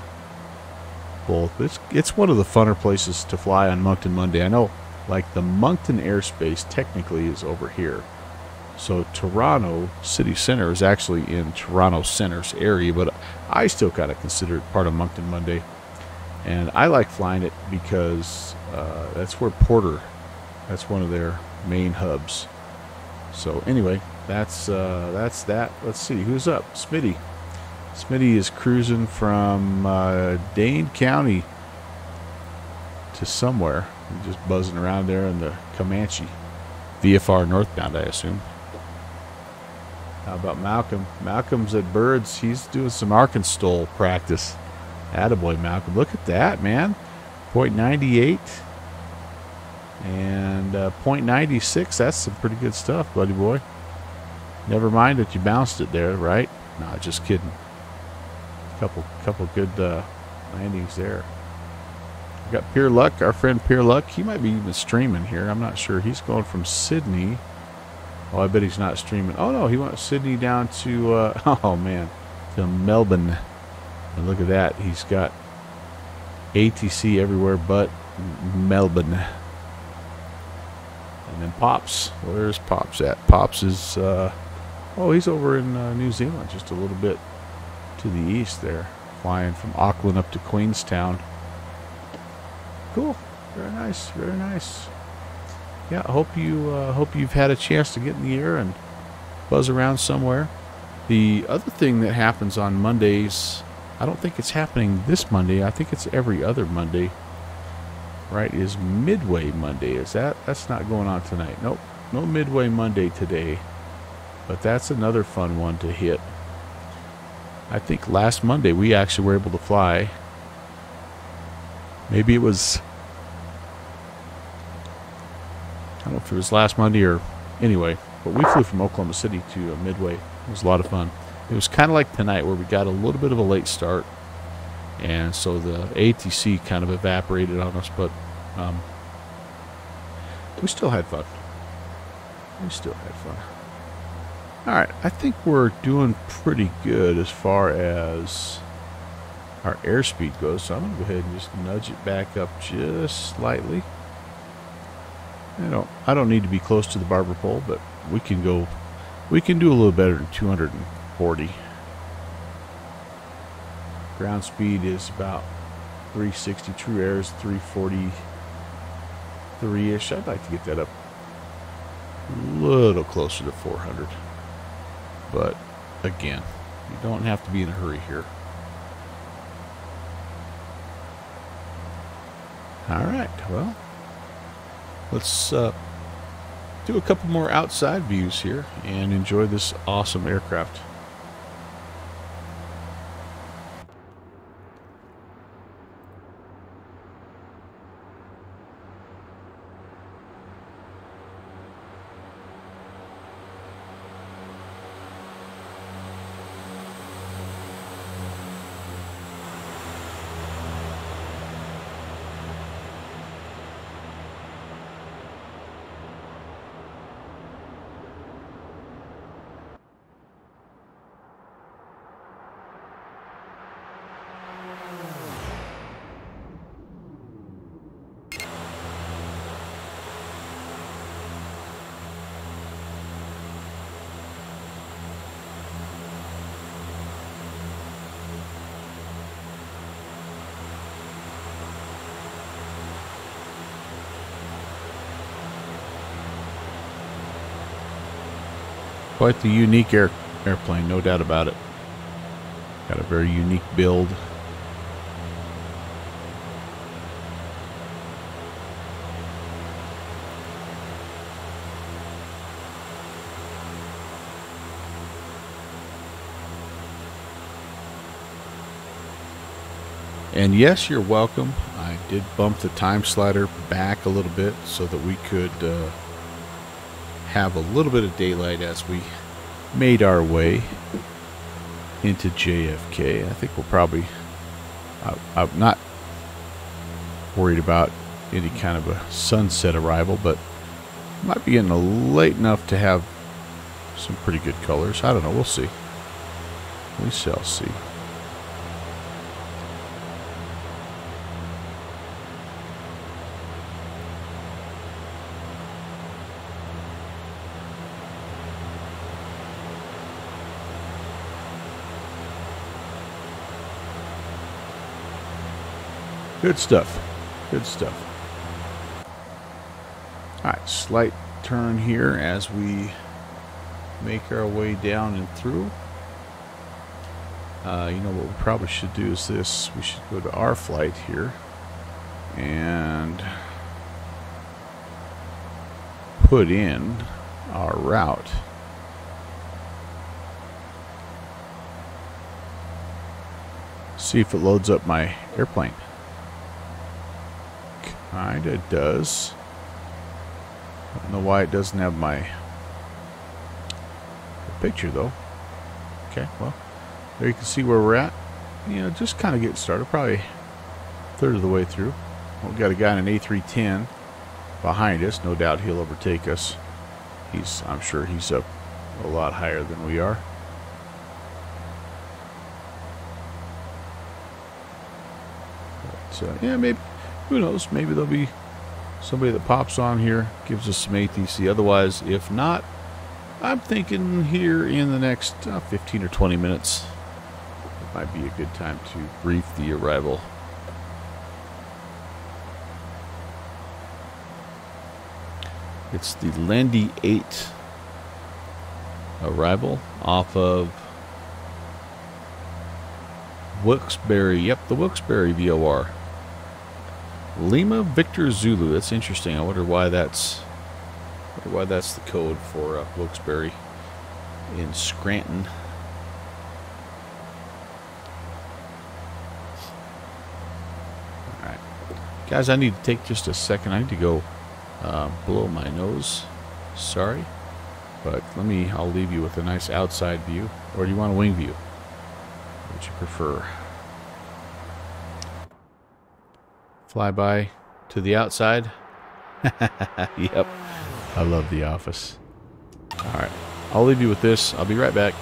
both. It's one of the funner places to fly on Moncton Monday. I know, like the Moncton airspace technically is over here. So Toronto City Center is actually in Toronto Center's area, but I still kind of consider it part of Moncton Monday. And I like flying it because that's where Porter, that's one of their main hubs. So anyway, that's that. Let's see who's up. Smitty. Smitty is cruising from Dane County to somewhere. Just buzzing around there in the Comanche. VFR northbound, I assume. How about Malcolm? Malcolm's at Birds. He's doing some Arkansas practice. Attaboy, Malcolm. Look at that, man. .98 and .96. That's some pretty good stuff, buddy boy. Never mind that you bounced it there, right? Nah, just kidding. Couple good landings there. We got Pier Luck, our friend Pier Luck. He might be even streaming here. I'm not sure. He's going from Sydney. Oh, I bet he's not streaming. Oh no, he went Sydney down to oh man, to Melbourne. And look at that. He's got ATC everywhere but Melbourne. And then Pops. Where's Pops at? Pops is oh, he's over in New Zealand, just a little bit to the east there, flying from Auckland up to Queenstown. Cool. Very nice. Very nice. Yeah, I hope you've had a chance to get in the air and buzz around somewhere. The other thing that happens on Mondays, I don't think it's happening this Monday. I think it's every other Monday. Right? Is Midway Monday? That's not going on tonight? Nope. No Midway Monday today. But that's another fun one to hit. I think last Monday we actually were able to fly. Maybe it was, I don't know if it was last Monday or anyway, but we flew from Oklahoma City to Midway. It was a lot of fun. It was kind of like tonight where we got a little bit of a late start, and so the ATC kind of evaporated on us, but we still had fun. We still had fun. All right, I think we're doing pretty good as far as our airspeed goes, so I'm going to go ahead and just nudge it back up just slightly. I don't need to be close to the barber pole, but we can do a little better than 240. Ground speed is about 360. True air is 343-ish. I'd like to get that up a little closer to 400. But again, you don't have to be in a hurry here. All right, well, let's do a couple more outside views here and enjoy this awesome aircraft. Quite the unique airplane, no doubt about it. Got a very unique build. And yes, you're welcome. I did bump the time slider back a little bit so that we could have a little bit of daylight as we made our way into JFK. I think we'll probably, I'm not worried about any kind of a sunset arrival, but might be getting late enough to have some pretty good colors. I don't know. We'll see. We shall see. Good stuff. Good stuff. Alright, slight turn here as we make our way down and through. You know what we probably should do is this. We should go to our flight here. And put in our route. See if it loads up my airplane. Kinda does. I don't know why it doesn't have my picture though. Okay, well, there you can see where we're at. You know, just kind of getting started. Probably a third of the way through. We've got a guy in an A310 behind us. No doubt he'll overtake us. I'm sure he's up a lot higher than we are. But, yeah, maybe, who knows, maybe there'll be somebody that pops on here, gives us some ATC. Otherwise, if not, I'm thinking here in the next 15 or 20 minutes, it might be a good time to brief the arrival. It's the Landy 8 arrival off of Wilkes-Barre. Yep, the Wilkes-Barre VOR. Lima Victor Zulu. That's interesting. I wonder why that's the code for Wilkes-Barre in Scranton. All right, guys, I need to take just a second. I need to go blow my nose. Sorry, but I'll leave you with a nice outside view. Or do you want a wing view? What would you prefer? Fly by to the outside. Yep. I love The Office. Alright. I'll leave you with this. I'll be right back.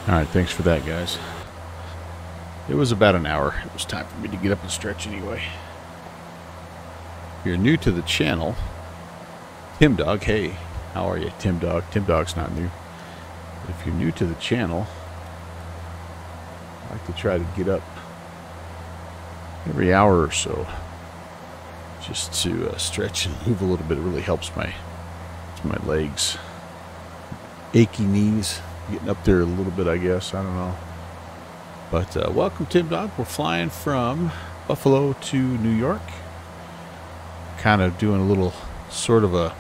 Alright, thanks for that, guys. It was about an hour. It was time for me to get up and stretch anyway. If you're new to the channel, Tim Dog, hey, how are you, Tim Dog? Tim Dog's not new. But if you're new to the channel, I like to try to get up every hour or so, just to stretch and move a little bit. It really helps my legs. Achy knees, getting up there a little bit, I guess. I don't know. But welcome, Tim Dog. We're flying from Buffalo to New York. Kind of doing a little sort of a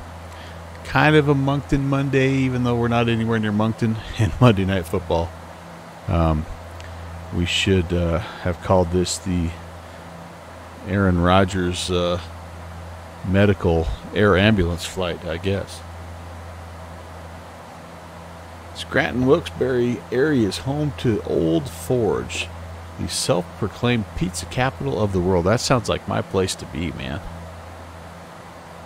Moncton Monday, even though we're not anywhere near Moncton and Monday Night Football. We should have called this the Aaron Rodgers medical air ambulance flight, I guess. Scranton-Wilkes-Barre area is home to Old Forge, the self-proclaimed pizza capital of the world. That sounds like my place to be, man.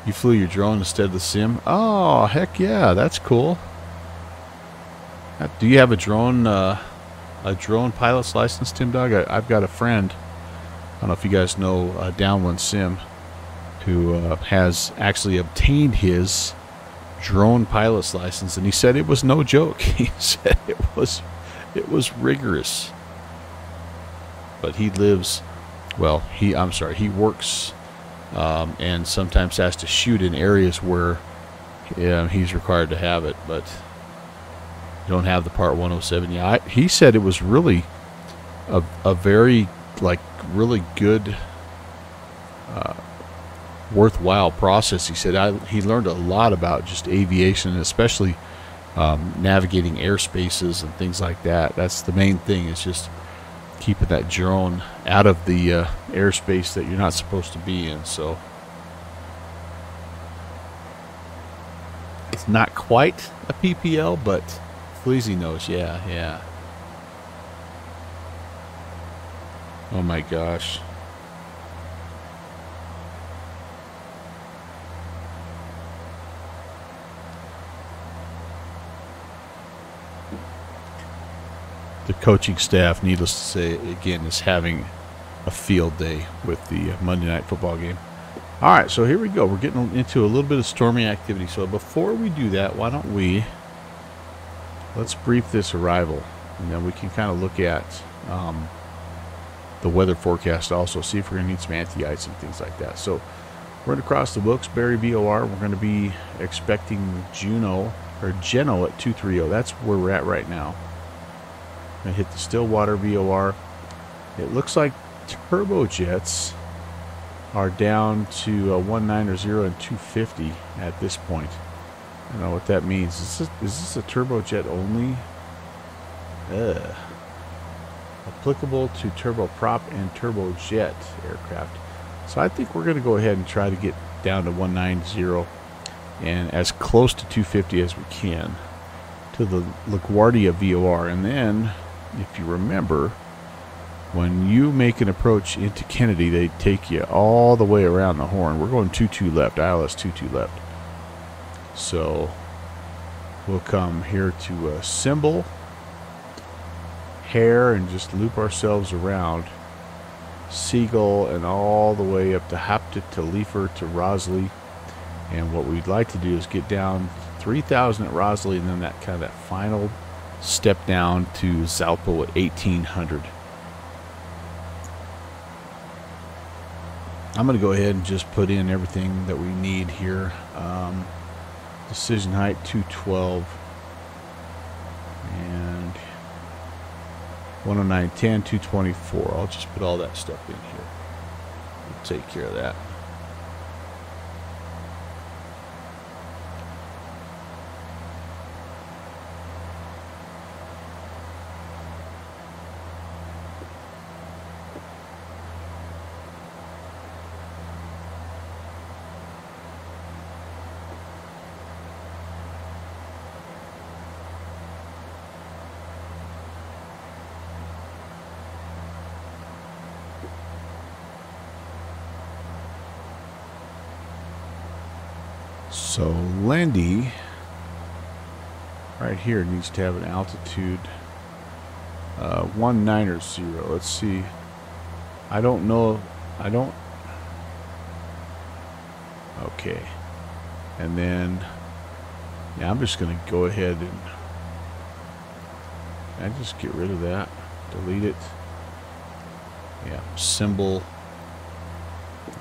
You flew your drone instead of the sim? Oh, heck yeah, that's cool. Do you have a drone pilot's license, Tim Dog? I've got a friend, I don't know if you guys know Downwind Sim, who has actually obtained his drone pilot's license, and he said it was no joke. He said it was rigorous. But he lives, well, he works and sometimes has to shoot in areas where he's required to have it, but you don't have the Part 107. Yeah, he said it was really a very, like, really good worthwhile process. He said he learned a lot about just aviation, especially navigating airspaces and things like that. That's the main thing, is just keeping that drone out of the airspace that you're not supposed to be in. So it's not quite a PPL, but Fleazy knows. Yeah. Oh my gosh. The coaching staff, needless to say, again, is having a field day with the Monday Night Football game. All right, so here we go. We're getting into a little bit of stormy activity. So before we do that, why don't let's brief this arrival, and then we can kind of look at the weather forecast also, see if we're going to need some anti-ice and things like that. So we're going to cross the Wilkes-Barre VOR. We're going to be expecting Geno at 230. That's where we're at right now. Going to hit the Stillwater VOR. It looks like turbojets are down to 190 and 250 at this point. I don't know what that means. Is this a turbojet only? Applicable to turboprop and turbojet aircraft. So I think we're going to go ahead and try to get down to 190 and as close to 250 as we can to the LaGuardia VOR. And then, if you remember, when you make an approach into Kennedy, they take you all the way around the horn. We're going 22 left, ILS 22 left. So we'll come here to Symbol, Hare, and just loop ourselves around Seagull and all the way up to Hapta to Leifer to Rosley. And what we'd like to do is get down 3,000 at Rosley, and then that kind of that final step down to Zalpo at 1,800. I'm going to go ahead and just put in everything that we need here. Decision height 212 and 109.10, 224. I'll just put all that stuff in here. We'll take care of that. So Landy right here needs to have an altitude 190. Let's see. I don't know. Okay. And then, yeah, I'm just going to go ahead and just get rid of that. Delete it. Yeah, Symbol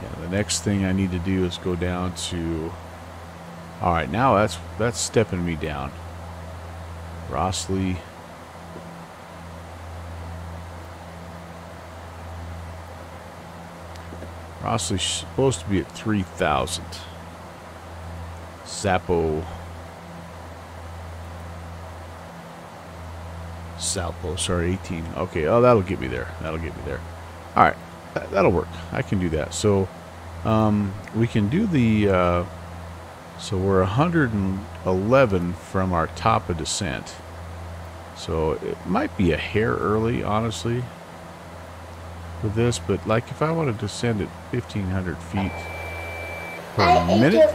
Yeah, the next thing I need to do is go down to... Alright, now that's stepping me down. Rossley. Rossley's supposed to be at 3,000. Salpo, sorry, 18. Okay, oh, that'll get me there. That'll get me there. All right, that'll work. I can do that. So, we can do the. So we're 111 from our top of descent. So it might be a hair early, honestly, for this. But like, if I want to descend at 1,500 feet per minute.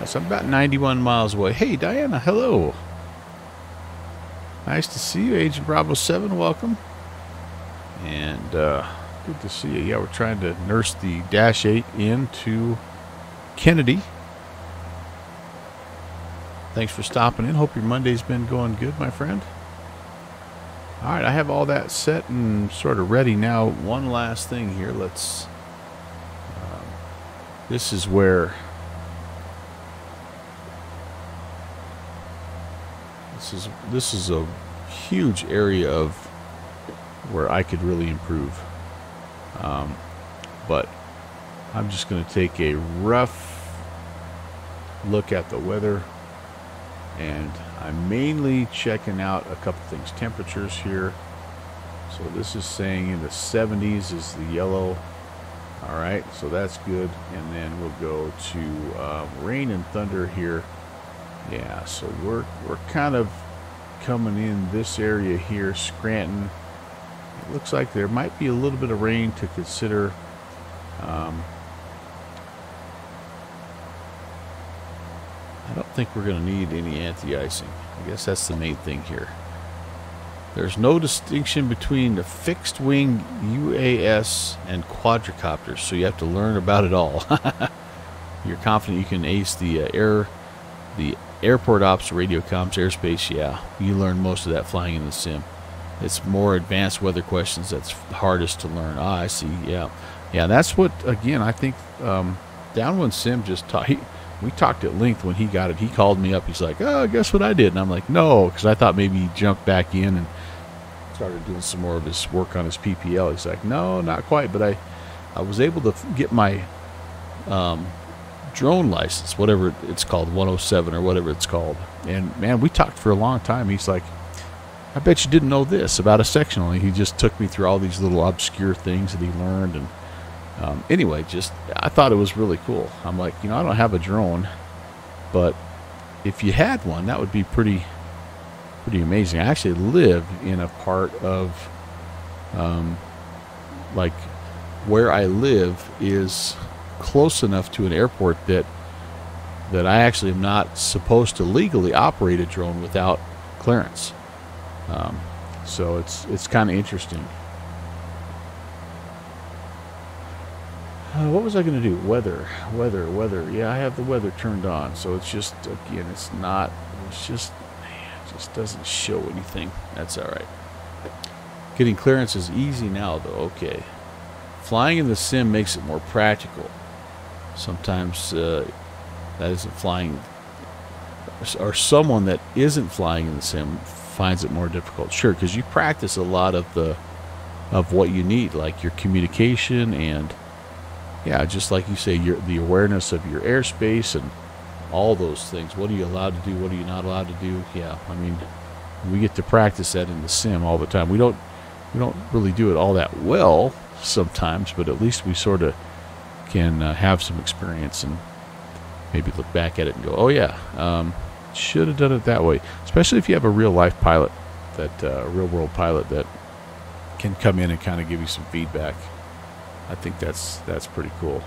So I'm about 91 miles away. Hey, Diana, hello. Nice to see you, Agent Bravo 7. Welcome. And good to see you. Yeah, we're trying to nurse the Dash 8 into Kennedy. Thanks for stopping in. Hope your Monday's been going good, my friend. All right, I have all that set and sort of ready now. One last thing here. Let's... this is where... This is a huge area of where I could really improve. But I'm just going to take a rough look at the weather, and I'm mainly checking out a couple things. Temperatures here. So this is saying in the 70s is the yellow. All right, so that's good. And then we'll go to rain and thunder here. Yeah, so we're kind of coming in this area here, Scranton. It looks like there might be a little bit of rain to consider. I don't think we're going to need any anti-icing. I guess that's the main thing here. There's no distinction between the fixed wing UAS and quadricopters, so you have to learn about it all. You're confident you can ace the airport ops, radio comms, airspace. Yeah, you learn most of that flying in the sim. It's more advanced weather questions that's hardest to learn. Ah, I see. Yeah, that's what, again, I think Downwind Sim just taught. We talked at length when he got it. He called me up. He's like, oh, guess what I did? And I'm like, no, because I thought maybe he jumped back in and started doing some more of his work on his PPL. He's like, no, not quite, but I was able to get my drone license, whatever it's called, 107 or whatever it's called. And man, we talked for a long time. He's like, I bet you didn't know this about a sectional. And he just took me through all these little obscure things that he learned. And anyway, just I thought it was really cool. I'm like, I don't have a drone, but if you had one, that would be pretty amazing. I actually live in a part of like where I live is close enough to an airport that I actually am not supposed to legally operate a drone without clearance. So it's kind of interesting. What was I going to do? Weather. Yeah, I have the weather turned on, so it's just, again, it just doesn't show anything. That's all right. Getting clearance is easy now, though. Okay. Flying in the sim makes it more practical. Sometimes that isn't flying, or someone that isn't flying in the sim finds it more difficult. Sure, because you practice a lot of what you need, like your communication and, yeah, just like you say, the awareness of your airspace and all those things. What are you allowed to do? What are you not allowed to do? Yeah, I mean, we get to practice that in the sim all the time. We don't really do it all that well sometimes, but at least we sort of can have some experience and maybe look back at it and go, oh yeah, should have done it that way. Especially if you have a real life pilot, a real world pilot that can come in and kind of give you some feedback. I think that's pretty cool.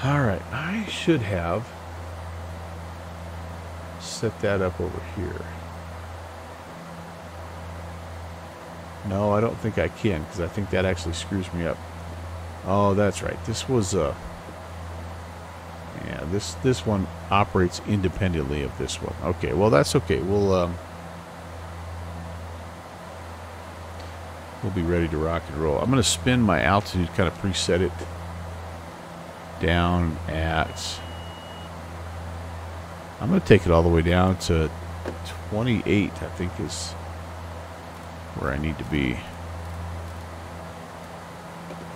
All right, I should have set that up over here. No, I don't think I can, because I think that actually screws me up. Oh, that's right. This was yeah, this one operates independently of this one. Okay, well that's okay. We'll we'll be ready to rock and roll. I'm going to spin my altitude, kind of preset it down at... I'm going to take it all the way down to 28, I think is where I need to be.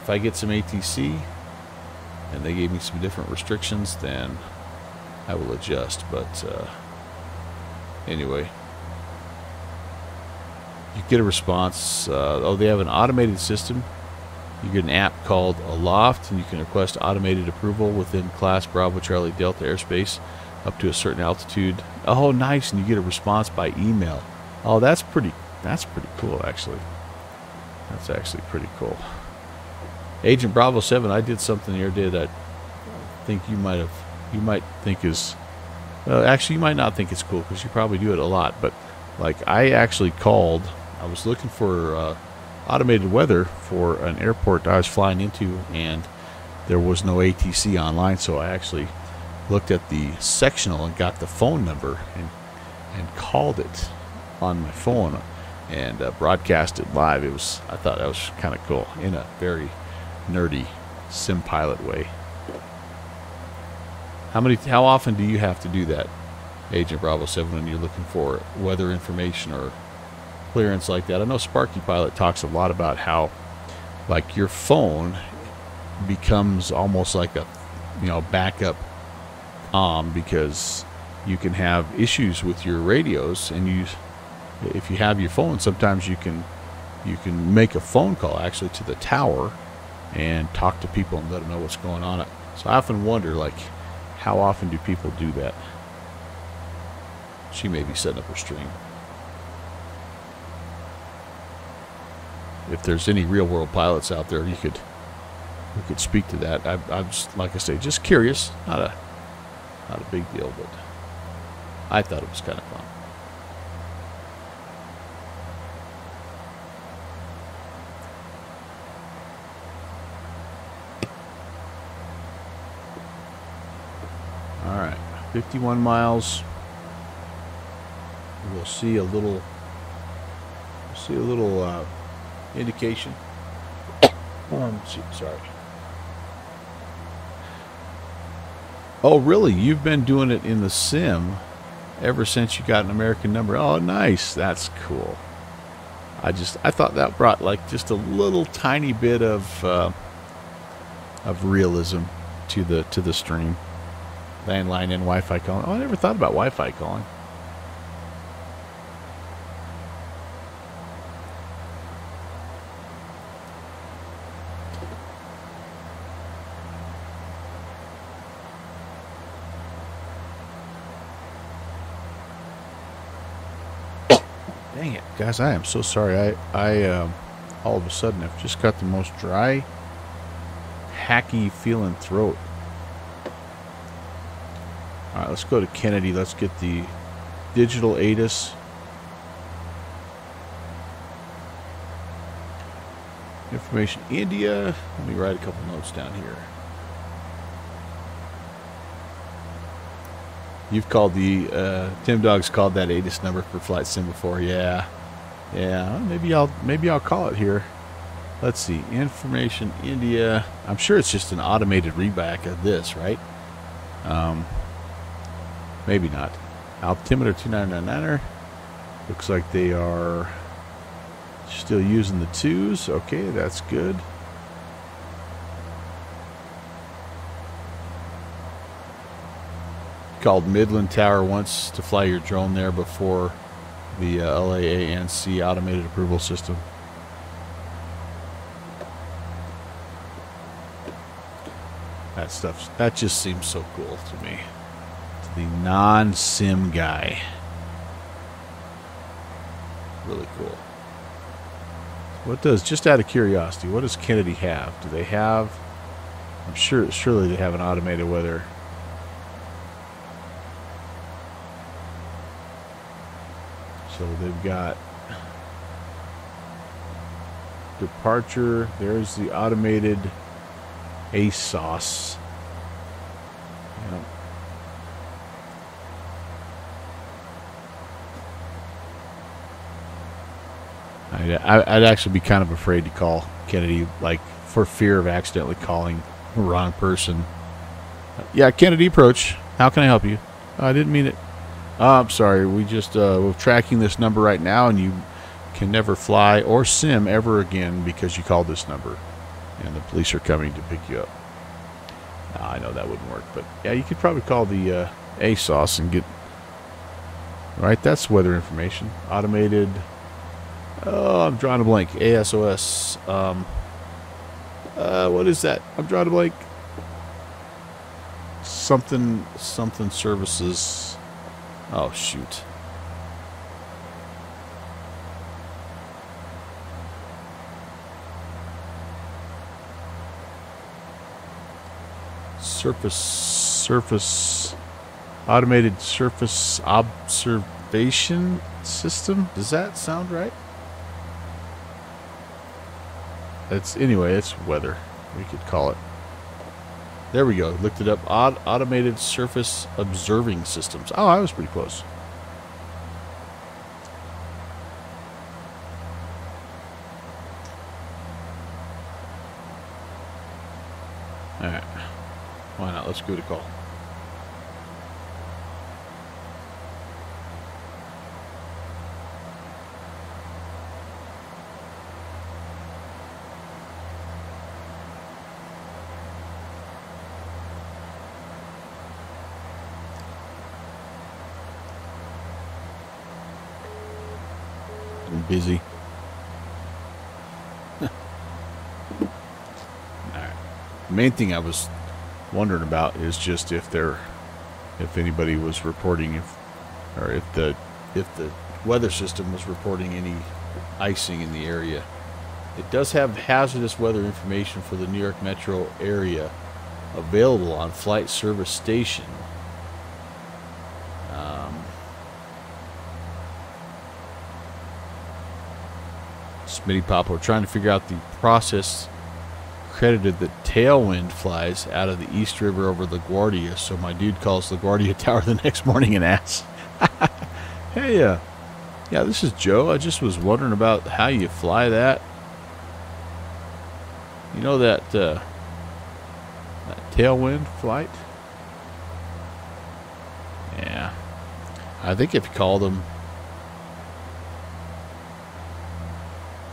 If I get some ATC and they gave me some different restrictions, then I will adjust. But anyway, you get a response. Oh, they have an automated system. You get an app called Aloft, and you can request automated approval within Class Bravo Charlie Delta airspace up to a certain altitude. Oh, nice! And you get a response by email. Oh, that's pretty cool, actually. That's actually pretty cool. Agent Bravo 7, I did something the other day that I think you might think is, actually you might not think it's cool because you probably do it a lot, but like I actually called, I was looking for automated weather for an airport I was flying into, and there was no ATC online, so I actually looked at the sectional and got the phone number and called it on my phone and broadcast it live. I thought that was kind of cool in a very nerdy sim pilot way. How often do you have to do that, Agent Bravo 7, when you're looking for weather information or clearance like that? I know Sparky Pilot talks a lot about how like your phone becomes almost like a backup because you can have issues with your radios, and if you have your phone, sometimes you can make a phone call actually to the tower and talk to people and let them know what's going on. So I often wonder, like, how often do people do that? She may be setting up her stream. If there's any real-world pilots out there, who could speak to that. I'm just, like I say, just curious. Not a big deal, but I thought it was kind of fun. All right, 51 miles. We'll see a little indication. Sorry. Oh, really? You've been doing it in the sim ever since you got an American number? Oh, nice. That's cool. I thought that brought like just a little tiny bit of realism to the stream. Landline and Wi-Fi calling. Oh, I never thought about Wi-Fi calling. Dang it, guys! I am so sorry. I all of a sudden I've just got the most dry, hacky feeling throat. All right, let's go to Kennedy. Let's get the digital ATIS. Information India. Let me write a couple notes down here. You've called the Tim Dog's called that ATIS number for Flight Sim before. Yeah. Maybe I'll call it here. Let's see. Information India. I'm sure it's just an automated readback of this, right? Maybe not. Altimeter 2999er. Looks like they are still using the 2s. Okay, that's good. Called Midland Tower once to fly your drone there before the LAANC automated approval system. That just seems so cool to me. To the non-sim guy. Really cool. What does, just out of curiosity, what does Kennedy have? Do they have, I'm sure, surely they have an automated weather. So they've got departure. There's the automated ASOS. Yep. I'd actually be kind of afraid to call Kennedy, like, for fear of accidentally calling the wrong person. Yeah, Kennedy approach. How can I help you? I didn't mean it. I'm sorry. We're tracking this number right now, and you can never fly or sim ever again because you called this number, and the police are coming to pick you up. I know that wouldn't work, but yeah, you could probably call the ASOS and get. Right, that's weather information. Automated. Oh, I'm drawing a blank. ASOS. What is that? I'm drawing a blank. Something services. Oh, shoot. Surface automated surface observation system. Does that sound right? It's weather. We could call it. There we go. Looked it up. Automated surface observing systems. Oh, I was pretty close. All right. Why not? Let's give it a call. I'm busy. All right. The main thing I was wondering about is just if anybody was reporting if the weather system was reporting any icing in the area. It does have hazardous weather information for the New York metro area available on Flight Service Station. Smitty Pop, we're trying to figure out the process credited that tailwind flies out of the East River over LaGuardia, so my dude calls LaGuardia Tower the next morning and asks, hey, yeah, this is Joe. I just was wondering about how you fly that. You know that tailwind flight? Yeah. I think if you call them...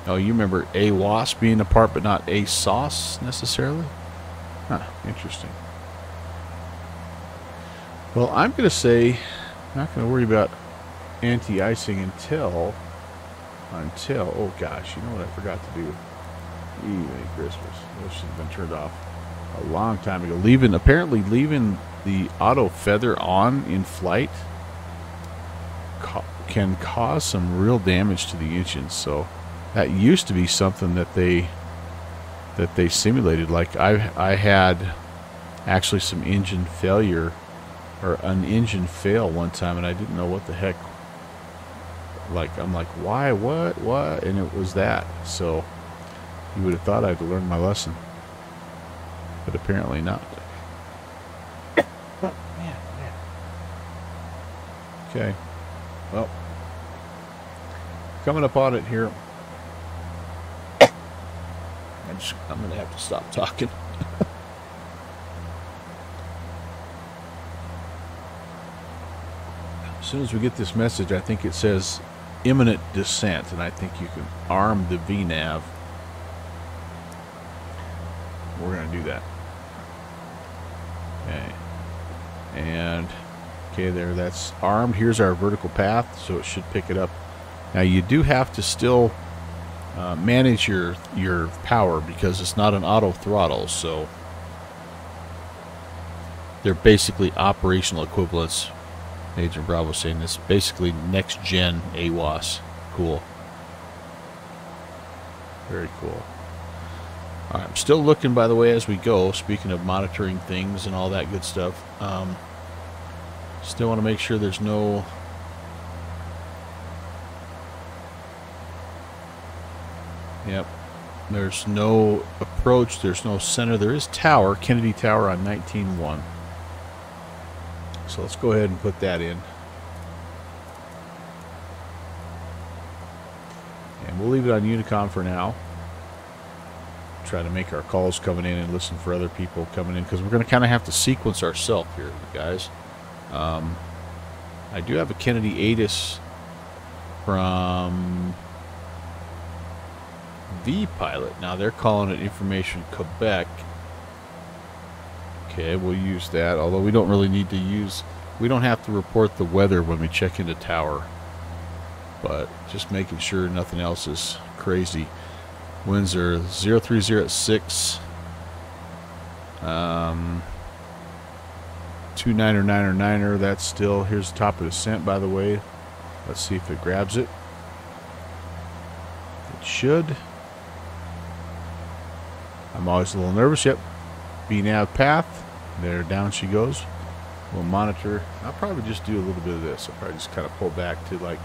Oh, you remember AWAS being a part, but not ASOS necessarily? Huh, interesting. Well, I'm going to say I'm not going to worry about anti-icing until, oh gosh, you know what I forgot to do? Merry Christmas. This should have been turned off a long time ago. Apparently leaving the auto feather on in flight can cause some real damage to the engine, so that used to be something that they simulated. Like I had actually some engine failure or an engine fail one time, and I didn't know what the heck. Like I'm like, why, what, and it was that. So you would have thought I'd learned my lesson, but apparently not. Man. Okay, well, coming up on it here. I'm going to have to stop talking. As soon as we get this message, I think it says imminent descent, and I think you can arm the VNAV. We're going to do that. Okay. And, okay, there, that's armed. Here's our vertical path, so it should pick it up. Now, you do have to still manage your power because it's not an auto throttle, so they're basically operational equivalents. Agent Bravo saying this basically next gen AWAS. Cool, very cool. All right, I'm still looking, by the way, as we go. Speaking of monitoring things and all that good stuff, still want to make sure there's no. Yep. There's no approach. There's no center. There is tower, Kennedy Tower on 19.1. So let's go ahead and put that in. And We'll leave it on Unicom for now. Try to make our calls coming in and listen for other people coming in, because we're going to kind of have to sequence ourselves here, guys. I do have a Kennedy ATIS from the pilot. Now they're calling it Information Quebec. Okay, we'll use that, although we don't really need to use, we don't have to report the weather when we check into tower, but just making sure nothing else is crazy. Winds are 030 at 6, 29er, that's still, here's the top of descent, by the way. Let's see if it grabs it. It should. I'm always a little nervous. Yep, BNAV path, there, down she goes. We'll monitor. I'll probably just do a little bit of this. I'll probably just kind of pull back to like,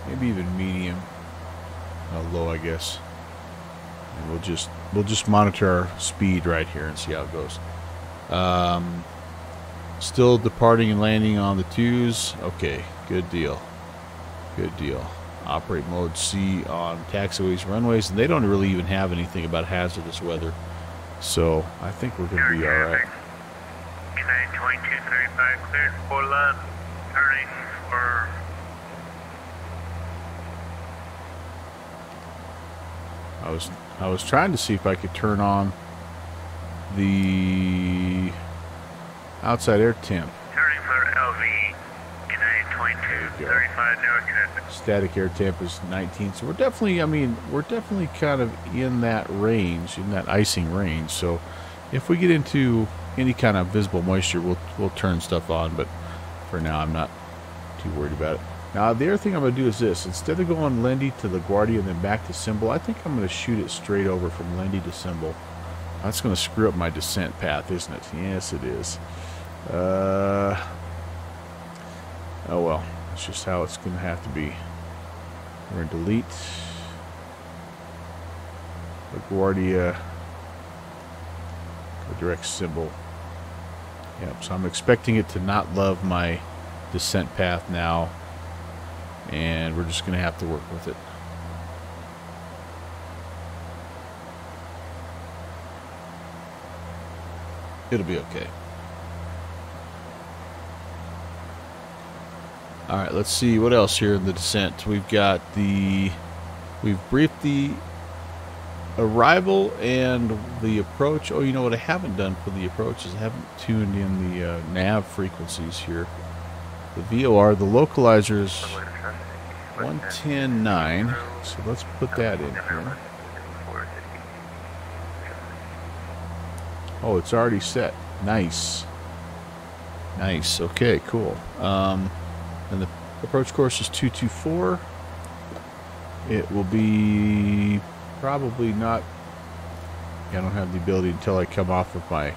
maybe even medium, low, I guess. And we'll just monitor our speed right here and see how it goes. Still departing and landing on the 2s. Okay, good deal. Good deal. Operate mode C on taxiways, runways, and they don't really even have anything about hazardous weather, so I think we're going to be all right. 2235 cleared for land. Turning for. I was trying to see if I could turn on the outside air temp. Turning for LV. 2235 north. Static air temp is 19, so we're definitely, I mean, we're definitely kind of in that range, in that icing range. So if we get into any kind of visible moisture, we'll turn stuff on, but for now I'm not too worried about it. Now the other thing I'm going to do is this: instead of going Lindy to LaGuardia and then back to Symbol, I think I'm going to shoot it straight over from Lindy to Symbol. That's going to screw up my descent path, isn't it? Yes, it is. Oh well, that's just how it's going to have to be. We're going to delete LaGuardia, go direct Symbol. Yep, so I'm expecting it to not love my descent path now, and we're just going to have to work with it. It'll be okay. Alright, let's see what else here in the descent. We've briefed the arrival and the approach. Oh, you know what I haven't done for the approach is I haven't tuned in the nav frequencies here. The VOR, the localizer is 110.9, so let's put that in here. Oh, it's already set. Nice. Nice. Okay, cool. And the approach course is 224. It will be probably not. I don't have the ability until I come off of my.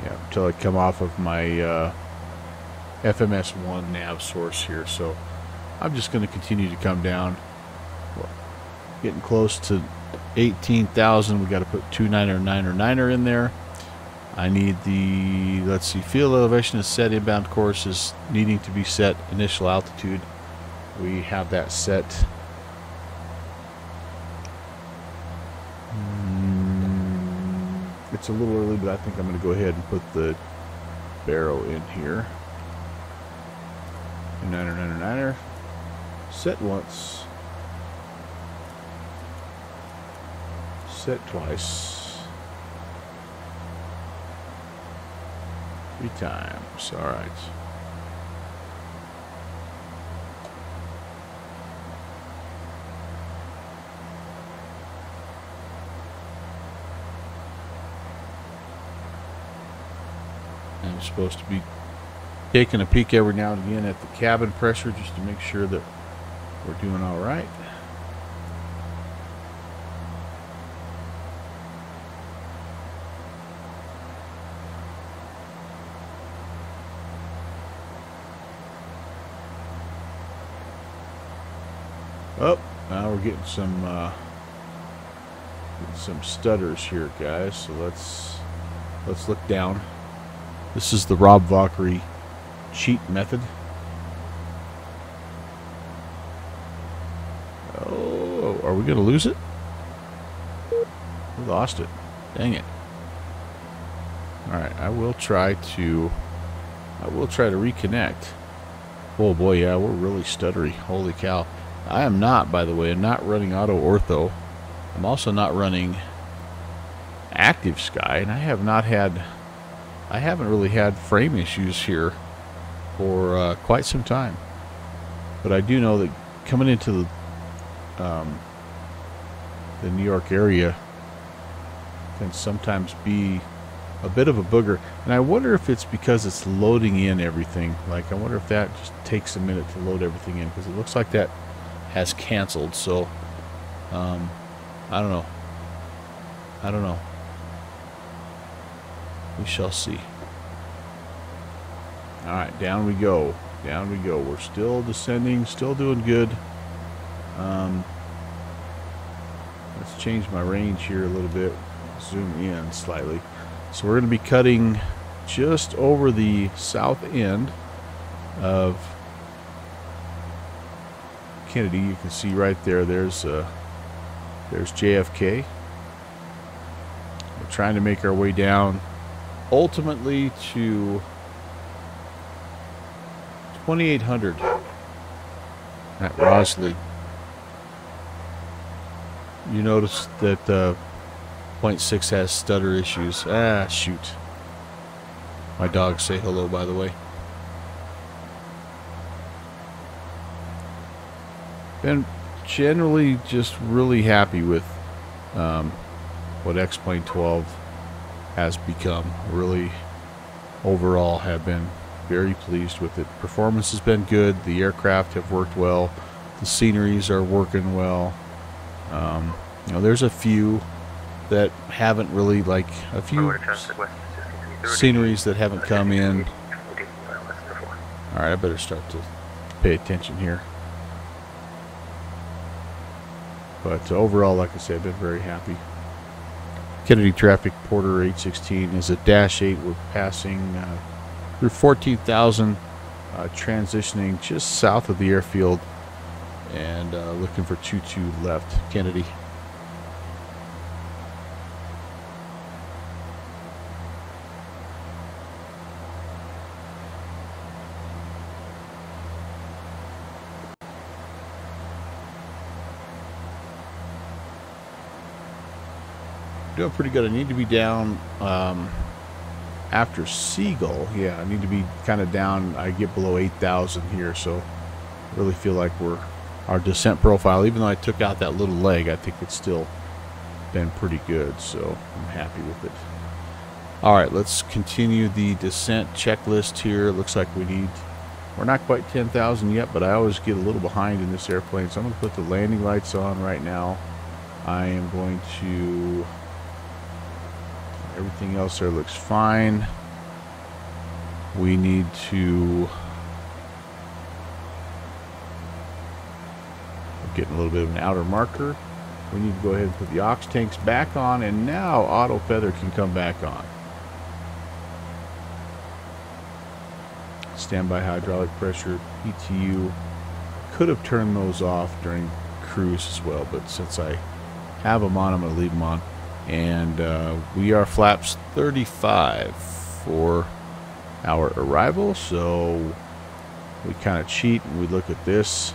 Until I come off of my FMS1 nav source here. So I'm just going to continue to come down. Well, getting close to 18,000. We got to put 29er in there. I need the, let's see, field elevation is set, inbound course is needing to be set, initial altitude. We have that set. It's a little early, but I think I'm going to go ahead and put the barrow in here. 29er. Set once. Set twice. 3 times. All right. I'm supposed to be taking a peek every now and again at the cabin pressure just to make sure that we're doing all right. Oh, now we're getting some stutters here, guys. So let's look down. This is the Rob Valkyrie cheat method. Oh, are we going to lose it? We lost it. Dang it. Alright, I will try to reconnect. Oh boy, yeah, we're really stuttery. Holy cow. I am not, by the way, I'm not running auto ortho. I'm also not running active sky, and I haven't really had frame issues here for quite some time. But I do know that coming into the New York area can sometimes be a bit of a booger. And I wonder if it's because it's loading in everything. Like, I wonder if that just takes a minute to load everything in, because it looks like that has canceled. So, I don't know. I don't know. We shall see. Alright, down we go. Down we go. We're still descending, still doing good. Let's change my range here a little bit. Zoom in slightly. So we're going to be cutting just over the south end of Kennedy. You can see right there, there's JFK. We're trying to make our way down ultimately to 2800 at Rosley. You notice that 0.6 has stutter issues. Ah, shoot. My dogs say hello, by the way. Been generally just really happy with what X-Plane 12 has become. Really, overall, have been very pleased with it. Performance has been good. The aircraft have worked well. The sceneries are working well. You know, there's a few that haven't really, like, a few sceneries that haven't come in. Alright, I better start to pay attention here. But overall, like I said, I've been very happy. Kennedy traffic, Porter 816 is a -8. We're passing through 14,000, transitioning just south of the airfield, and looking for 22 left, Kennedy. Doing pretty good. I need to be down after Seagull. Yeah, I need to be kind of down. I get below 8,000 here, so I really feel like our descent profile, even though I took out that little leg, I think it's still been pretty good, so I'm happy with it. All right, let's continue the descent checklist here. It looks like we're not quite 10,000 yet, but I always get a little behind in this airplane, so I'm going to put the landing lights on right now. I am going to... Everything else there looks fine. We need to... We're getting a little bit of an outer marker. We need to go ahead and put the aux tanks back on, and now auto feather can come back on. Standby hydraulic pressure, PTU. Could have turned those off during cruise as well, but since I have them on, I'm going to leave them on. And we are flaps 35 for our arrival, so we kind of cheat and we look at this.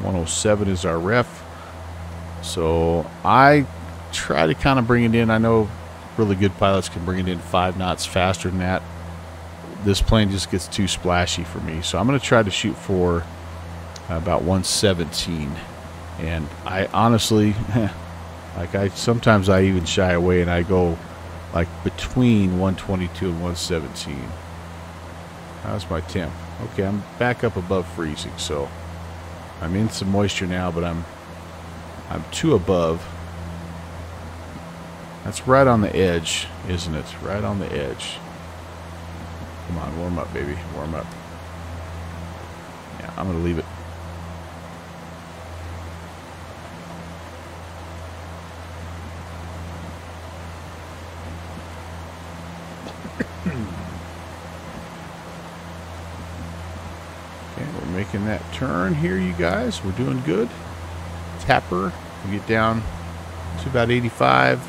107 is our ref, so I try to kind of bring it in. I know really good pilots can bring it in 5 knots faster than that. This plane just gets too splashy for me, so I'm going to try to shoot for about 117. And I honestly, like, sometimes I even shy away and I go like between 122 and 117. How's my temp? Okay, I'm back up above freezing, so I'm in some moisture now, but I'm 2 above. That's right on the edge, isn't it? Right on the edge. Come on, warm up, baby, warm up. Yeah, I'm gonna leave it. making that turn here, you guys. We're doing good. Tapper, we get down to about 85.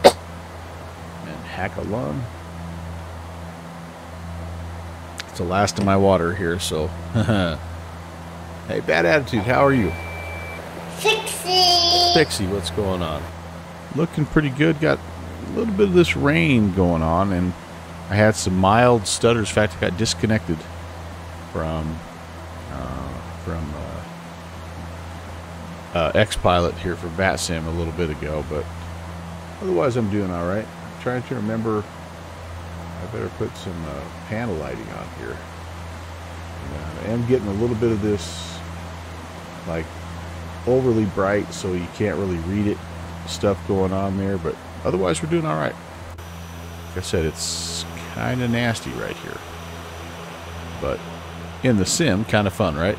And hack a lung. It's the last of my water here, so. Hey, Bad Attitude, how are you? Fixie. Fixie, what's going on? Looking pretty good. Got a little bit of this rain going on, and I had some mild stutters. In fact, I got disconnected from X-Pilot here for VATSIM a little bit ago, but otherwise I'm doing all right. I'm trying to remember. I better put some panel lighting on here. And I am getting a little bit of this, like, overly bright, so you can't really read it. Stuff going on there, but otherwise we're doing all right. Like I said, it's kind of nasty right here, but in the sim, kind of fun, right?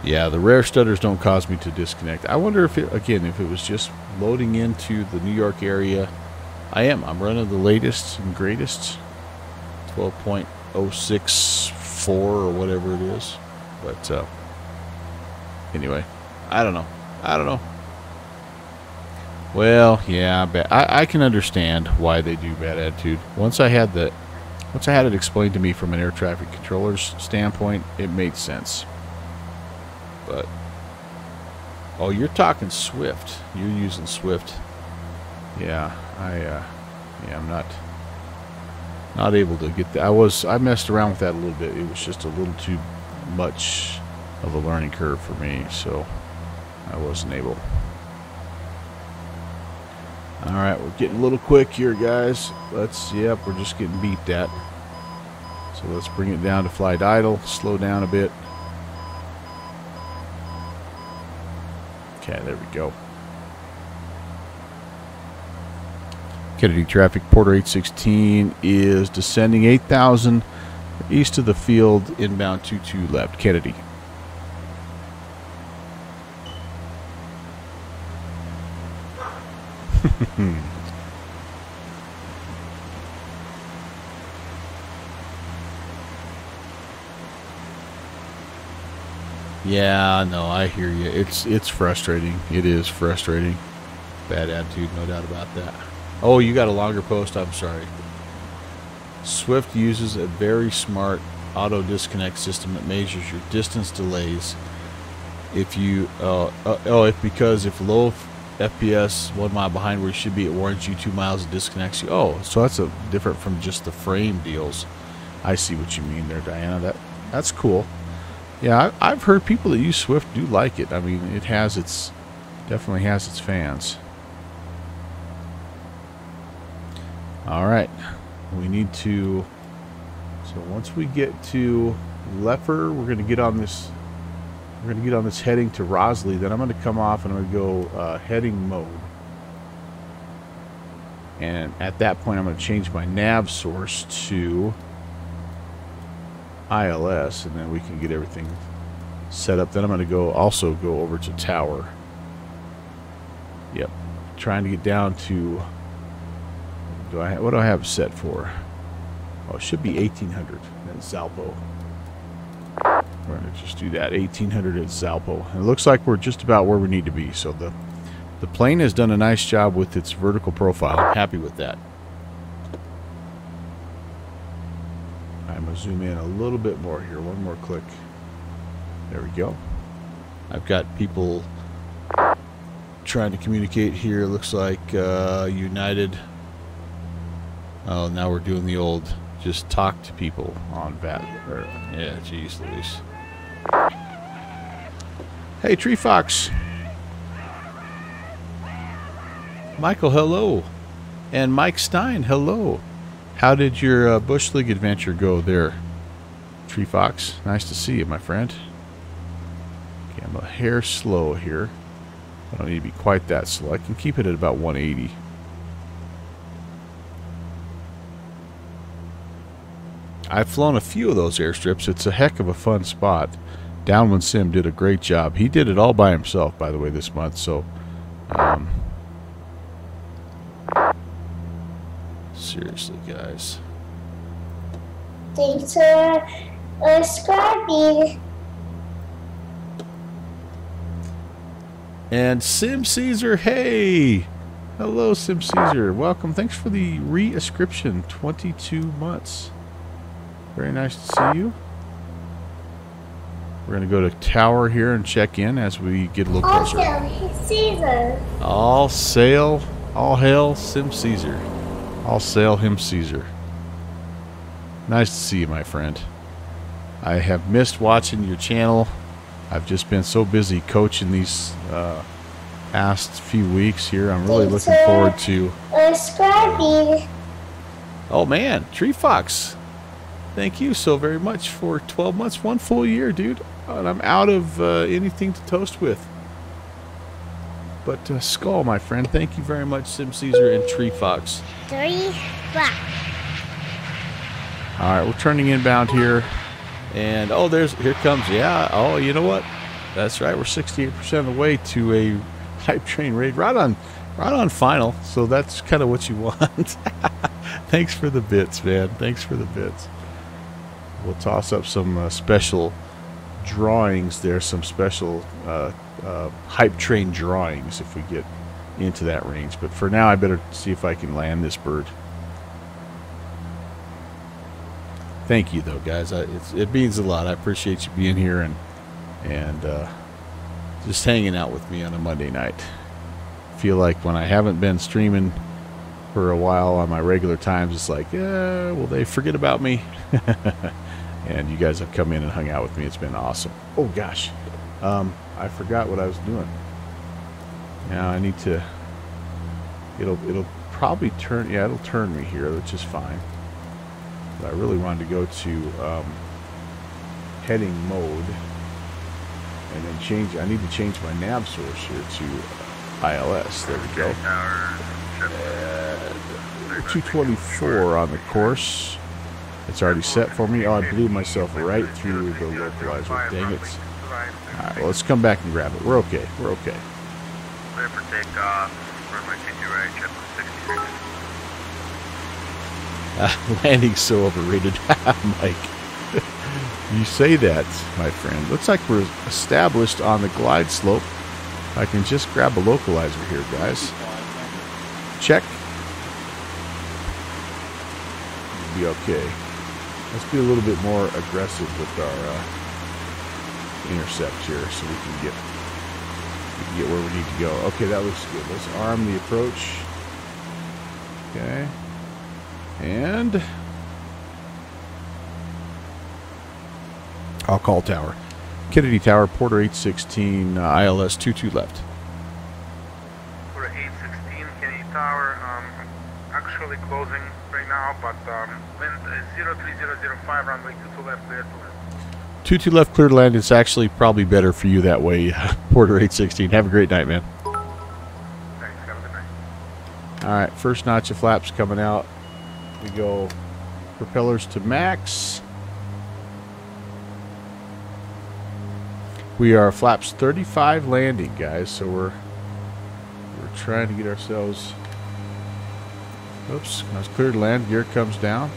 Yeah, the rare stutters don't cause me to disconnect. I wonder if it, again, if it was just loading into the New York area. I'm running the latest and greatest 12.064 or whatever it is, but anyway, I don't know. Well, yeah, I can understand why they do Bad Attitude. Once I had it explained to me from an air traffic controller's standpoint, it made sense. But oh, you're talking Swift. You're using Swift. Yeah, I'm not able to get that. I messed around with that a little bit. It was just a little too much of a learning curve for me, so I wasn't able. All right, we're getting a little quick here, guys. We're just getting beeped at. So let's bring it down to flight idle, slow down a bit. Okay, there we go. Kennedy traffic, Porter 816 is descending 8,000 east of the field, inbound 22 left. Kennedy. Yeah, no, I hear you. It's frustrating. It is frustrating. Bad Attitude, no doubt about that. Oh, you got a longer post. I'm sorry. Swift uses a very smart auto disconnect system that measures your distance delays. If low FPS 1 mile behind where you should be, it warrants you 2 miles and disconnects you. Oh, so that's different from just the frame deals. I see what you mean there, Diana. That's cool. Yeah, I've heard people that use Swift do like it. I mean, it definitely has its fans. All right, we need to. So once we get to Leffer, we're going to get on this. We're going to get on this heading to Rosley. Then I'm going to come off and I'm going to go heading mode. And at that point, I'm going to change my nav source to ILS, and then we can get everything set up. Then I'm going to also go over to Tower. Yep, trying to get down to. What do I have set for? Oh, it should be 1800 at Zalpo. We're going to just do that, 1800 at Zalpo. And it looks like we're just about where we need to be. So the plane has done a nice job with its vertical profile. I'm happy with that. I'm going to zoom in a little bit more here. One more click. There we go. I've got people trying to communicate here. Looks like United. Oh, now we're doing the old just talk to people on VAT. Yeah, geez Louise. Hey, Tree Fox. Michael, hello. And Mike Stein, hello. How did your Bush League adventure go there, Tree Fox? Nice to see you, my friend. Okay, I'm a hair slow here. I don't need to be quite that slow. I can keep it at about 180. I've flown a few of those airstrips. It's a heck of a fun spot. Downwind Sim did a great job. He did it all by himself, by the way, this month. So, let's see Seriously, guys. Thanks for subscribing. And Sim Caesar, hey! Hello, Sim Caesar. Welcome. Thanks for the re-ascription. 22 months. Very nice to see you. We're going to go to Tower here and check in as we get a little closer. Also, Caesar. All sail, all hail, Sim Caesar. All sail him Caesar. Nice to see you, my friend. I have missed watching your channel. I've just been so busy coaching these past few weeks here. I'm really looking forward to Subscribing. Oh man, Tree Fox. Thank you so very much for 12 months, 1 full year, dude. And I'm out of anything to toast with. But Skull, my friend, thank you very much, Sim Caesar and Tree Fox. 3 black. All right, we're turning inbound here. And oh, here comes, yeah. Oh, you know what? That's right. We're 68% of the way to a hype train raid, right on final. So that's kind of what you want. Thanks for the bits, man. Thanks for the bits. We'll toss up some special drawings there, some special hype train drawings if we get into that range. But for now, I better see if I can land this bird. Thank you, though, guys. It means a lot. I appreciate you being here and just hanging out with me on a Monday night. I feel like when I haven't been streaming for a while on my regular times, it's like, yeah, will they forget about me? And you guys have come in and hung out with me. It's been awesome. Oh, gosh. I forgot what I was doing. Now I need to... It'll probably turn... Yeah, it'll turn me here, which is fine. But I really wanted to go to heading mode and then change. I need to change my nav source here to ILS. There we go. And 224 on the course. It's already set for me. Oh, I blew myself right through the localizer. Dang it. Alright, well, let's come back and grab it. We're okay. We're okay. Ready for takeoff. Where's my TG right? 66. Landing's so overrated. Mike. You say that, my friend. Looks like we're established on the glide slope. I can just grab a localizer here, guys. Check. Be okay. Let's be a little bit more aggressive with our intercept here so we can get where we need to go. Okay, that looks good. Let's arm the approach. Okay. And I'll call tower. Kennedy Tower, Porter 816, ILS 22 left. Porter 816, Kennedy Tower. Actually closing right now, but wind is 03005, runway 22 left, clear to land. 22 left, clear to land. It's actually probably better for you that way, Porter 816. Have a great night, man. Thanks, have a good night. All right, first notch of flaps coming out. We go propellers to max. We are flaps 35 landing, guys, so we're trying to get ourselves... Oops, I was clear to land. Gear comes down.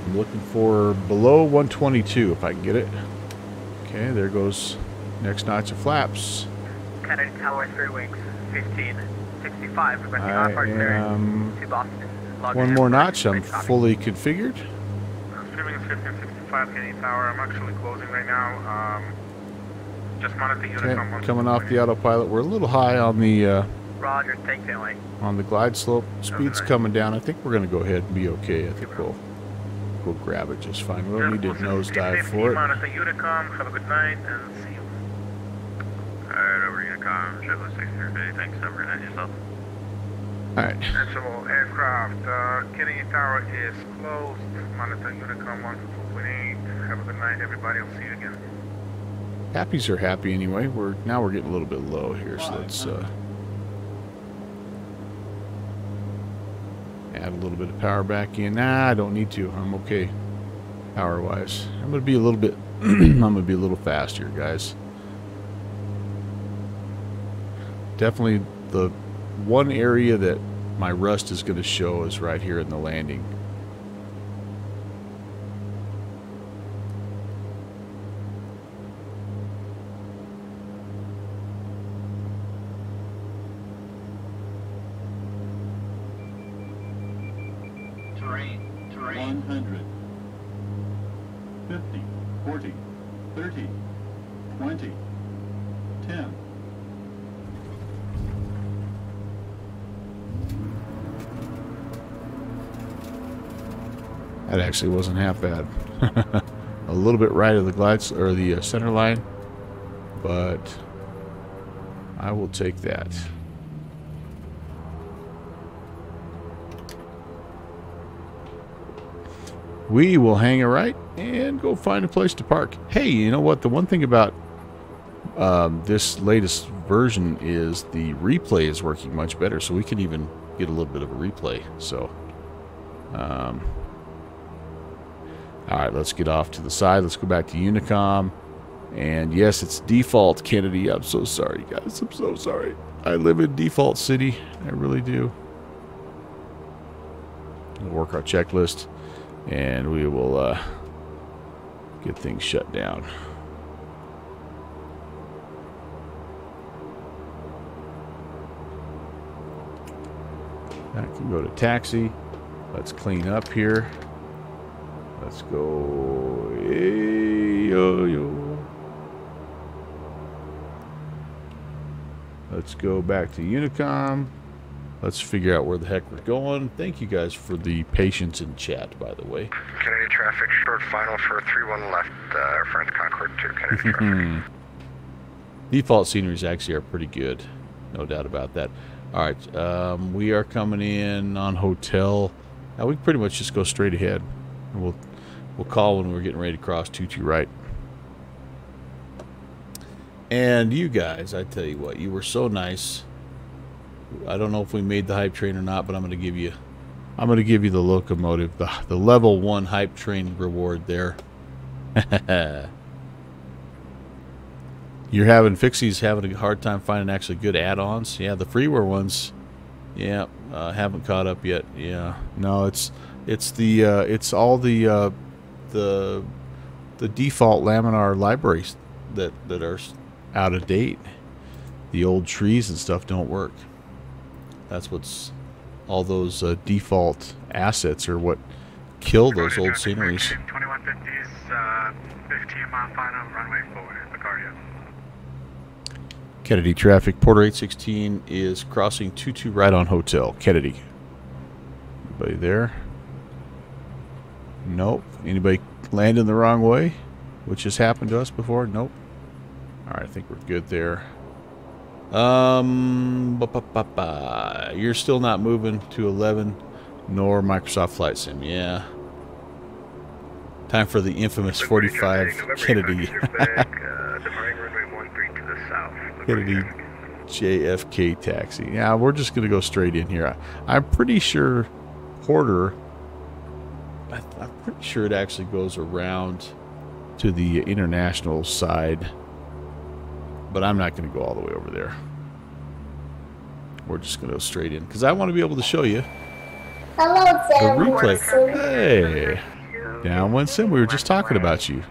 I'm looking for below 122 if I can get it. Okay, there goes next notch of flaps. Kennedy Tower, 3 wings, 1565. Requesting off-hard clearance to Boston. One more notch. I'm fully configured. Streaming is 1565, Kennedy Tower. I'm actually closing right now. Just mounted the unit Okay, coming off the autopilot. We're a little high on the Roger, thanks anyway. on the glide slope. Speed's coming down. I think we're going to go ahead and be okay. I think we'll grab it just fine. We don't need to nosedive for it. Mounted the Unicom. Have a good night and see you. Alright, over Unicom. Shiplet 6350. Thanks. Have a good night yourself. Alright. Sensible aircraft. Kennedy Tower is closed. Monitor Unicom 122.8. Have a good night, everybody. I'll see you again. Happies are happy anyway. Now we're getting a little bit low here, so let's add a little bit of power back in. Nah, I don't need to. I'm okay power-wise. I'm going to be a little bit I'm going to be a little faster, guys. Definitely the one area that my rust is going to show is right here in the landing. Terrain 100, 50, 40, 30, 20, 10. That actually wasn't half bad. A little bit right of the glides or the center line, but I will take that. We will hang a right and go find a place to park. Hey, you know what? The one thing about this latest version is the replay is working much better, so we can even get a little bit of a replay. So, all right, let's get off to the side. Let's go back to Unicom. And yes, it's default, Kennedy. I'm so sorry, guys. I'm so sorry. I live in default city. I really do. We'll work our checklist, and we will get things shut down. I can go to taxi. Let's clean up here. Let's go. Let's go back to Unicom. Let's figure out where the heck we're going. Thank you guys for the patience in chat, by the way. Kennedy traffic, short final for 31 left, Air France Concorde 2, Kennedy traffic. Default sceneries actually are pretty good. No doubt about that. All right, we are coming in on hotel. Now we can pretty much just go straight ahead. And we'll call when we're getting ready to cross 22 right. And you guys, I tell you what, you were so nice. I don't know if we made the hype train or not, but I'm going to give you the locomotive, the level 1 hype train reward there. You're Fixie's having a hard time finding actually good add-ons. Yeah, the freeware ones, yeah, haven't caught up yet. Yeah, no, it's all the default laminar libraries that are out of date. The old trees and stuff don't work. That's what's all those default assets are what kill those old sceneries. 2150s, 15 mile final, runway forward, LaGuardia. Kennedy traffic, Porter 816 is crossing 22 right on hotel. Kennedy. Anybody there? Nope. Anybody landing the wrong way? Which has happened to us before? Nope. Alright, I think we're good there. You're still not moving to 11 nor Microsoft Flight Sim. Yeah. Time for the infamous 45 Kennedy. Kennedy JFK taxi. Yeah, we're just going to go straight in here. I'm pretty sure Porter, I'm pretty sure it actually goes around to the international side. But I'm not going to go all the way over there. We're just going to go straight in. Because I want to be able to show you Hello, the Sam. replay. Hey! Downwind Sim, we were just talking about you.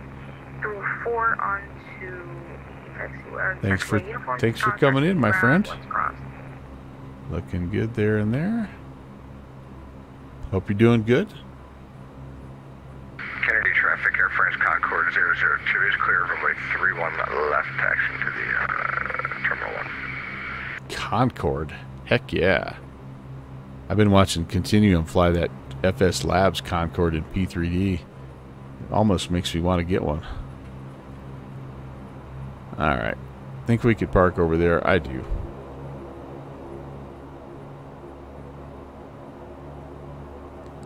Thanks for coming in, my friend. Looking good there and there. Hope you're doing good. Kennedy traffic, Air France Concorde 002 is clear of runway 31 left, taxiing to the Terminal 1. Concorde? Heck yeah. I've been watching Continuum fly that FS Labs Concorde in P3D. It almost makes me want to get one. Alright. Think we could park over there? I do.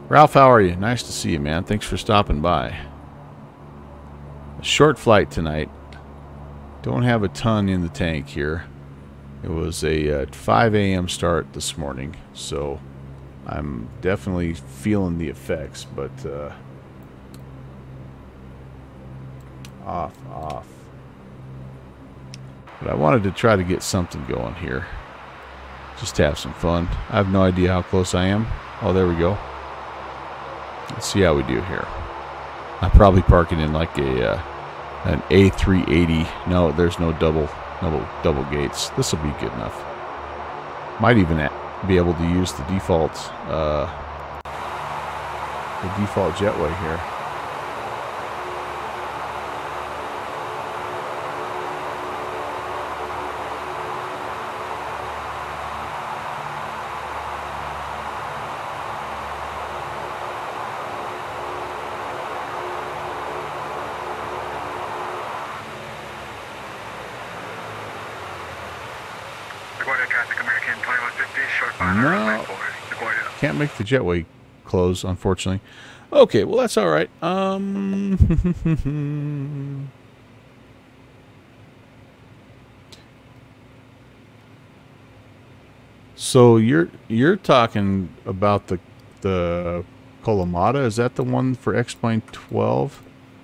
Ralph, how are you? Nice to see you, man. Thanks for stopping by. A short flight tonight. Don't have a ton in the tank here. It was a 5 a.m. start this morning, so I'm definitely feeling the effects, but Off, off. But I wanted to try to get something going here. Just to have some fun. I have no idea how close I am. Oh, there we go. Let's see how we do here. I'm probably parking in like an A380. No, there's no double gates. This will be good enough. Might even be able to use the default jetway here. No, can't make the jetway close, unfortunately. Okay, well that's all right. So you're talking about the Colomata? Is that the one for X-Plane 12?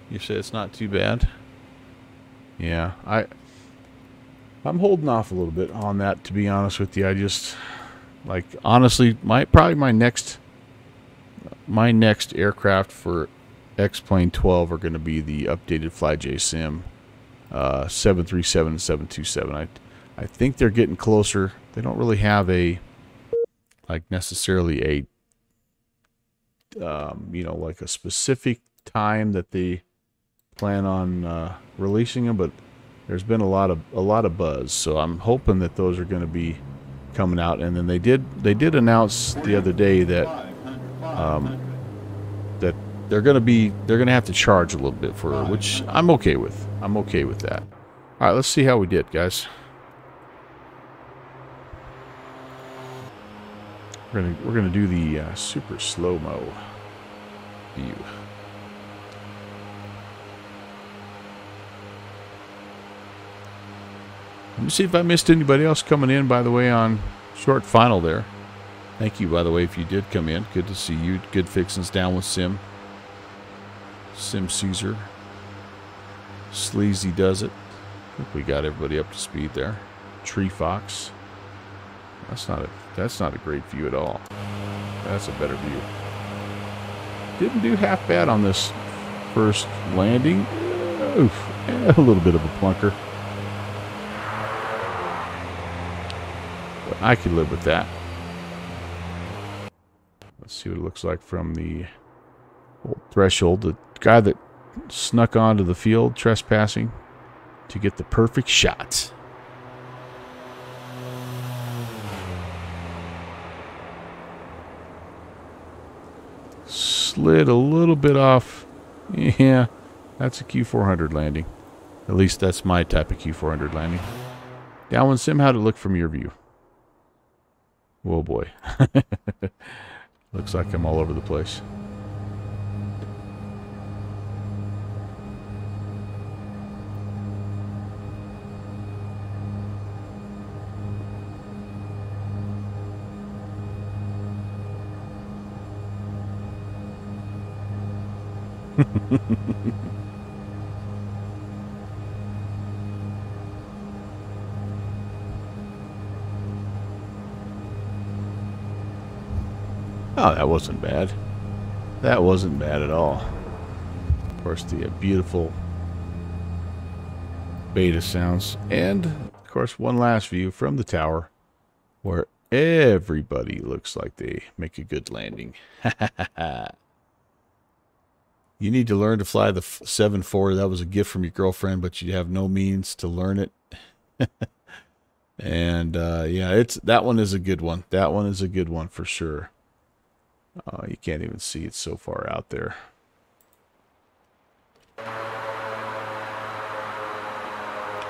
You say it's not too bad. Yeah, I'm holding off a little bit on that, to be honest with you. I just, like, honestly, probably my next aircraft for X-Plane 12 are going to be the updated FlyJ Sim 737 and 727. I think they're getting closer. They don't really have necessarily a like a specific time that they plan on releasing them, but there's been a lot of buzz, so I'm hoping that those are going to be coming out. And then they did announce the other day that that they're going to have to charge a little bit for it, which I'm okay with. I'm okay with that. All right, let's see how we did, guys. We're gonna do the super slow-mo view. Let me see if I missed anybody else coming in, by the way, on short final there. Thank you, by the way, if you did come in. Good to see you. Good fixings down with Sim. Sim Caesar. Sleazy does it. I think we got everybody up to speed there. Tree Fox. That's not a great view at all. That's a better view. Didn't do half bad on this first landing. Oof, a little bit of a plunker. But I could live with that. Let's see what it looks like from the old threshold. The guy that snuck onto the field trespassing to get the perfect shot. Slid a little bit off. Yeah, that's a Q400 landing. At least that's my type of Q400 landing. Downwind Sim, how'd it look from your view? Whoa, boy. Looks like I'm all over the place. Oh, that wasn't bad. That wasn't bad at all. Of course, the beautiful beta sounds. And, of course, one last view from the tower where everybody looks like they make a good landing. You need to learn to fly the 7-4. That was a gift from your girlfriend, but you have no means to learn it. And, yeah, that one is a good one. That one is a good one for sure. You can't even see it so far out there.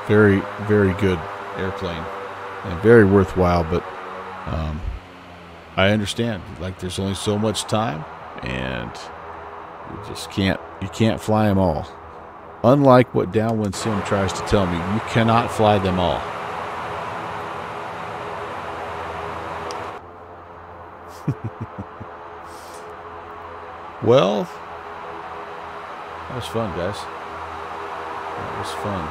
Very, very good airplane. And very worthwhile, but I understand. Like, there's only so much time, and you can't fly them all. Unlike what Downwind Sim tries to tell me, you cannot fly them all. Well, that was fun, guys. That was fun.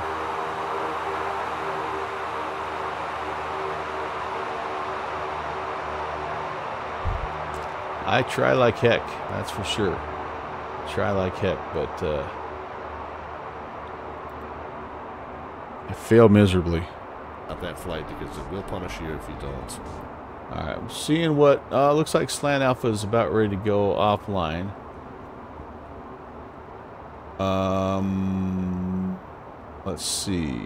I try like heck, that's for sure. Try like heck, but I fail miserably. Not that flight, because it will punish you if you don't. Alright, I'm seeing what looks like Slant Alpha is about ready to go offline. Let's see.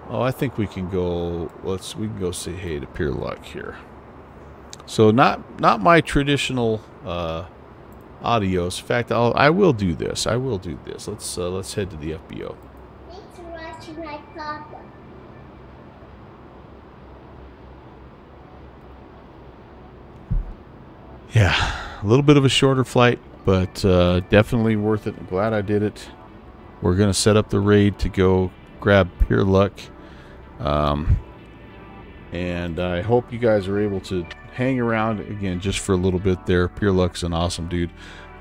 Oh, I think we can go. We can go say hey to Pure Luck here. So not my traditional audios. In fact, I will do this. I will do this. Let's head to the FBO. Thanks for watching my papa. Yeah, a little bit of a shorter flight, but definitely worth it. I'm glad I did it. We're going to set up the raid to go grab Pure Luck. And I hope you guys are able to hang around again just for a little bit there. Pure Luck's an awesome dude.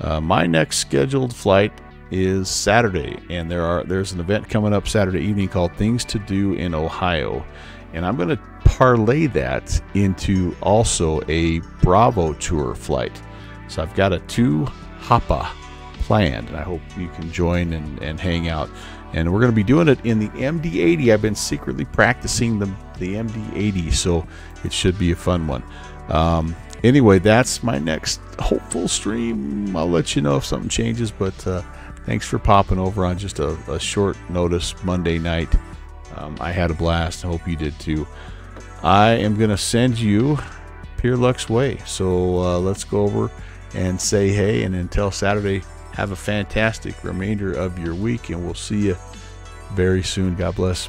My next scheduled flight is Saturday, and there's an event coming up Saturday evening called Things to Do in Ohio. And I'm going to parlay that into also a Bravo Tour flight. So I've got a 2-hoppa planned, and I hope you can join and hang out. And we're going to be doing it in the MD-80. I've been secretly practicing the MD-80, so it should be a fun one. Anyway, that's my next hopeful stream. I'll let you know if something changes, but thanks for popping over on just a short notice Monday night. I had a blast. I hope you did too. I am going to send you Pure Luck's way. So let's go over and say hey. And until Saturday, have a fantastic remainder of your week. And we'll see you very soon. God bless.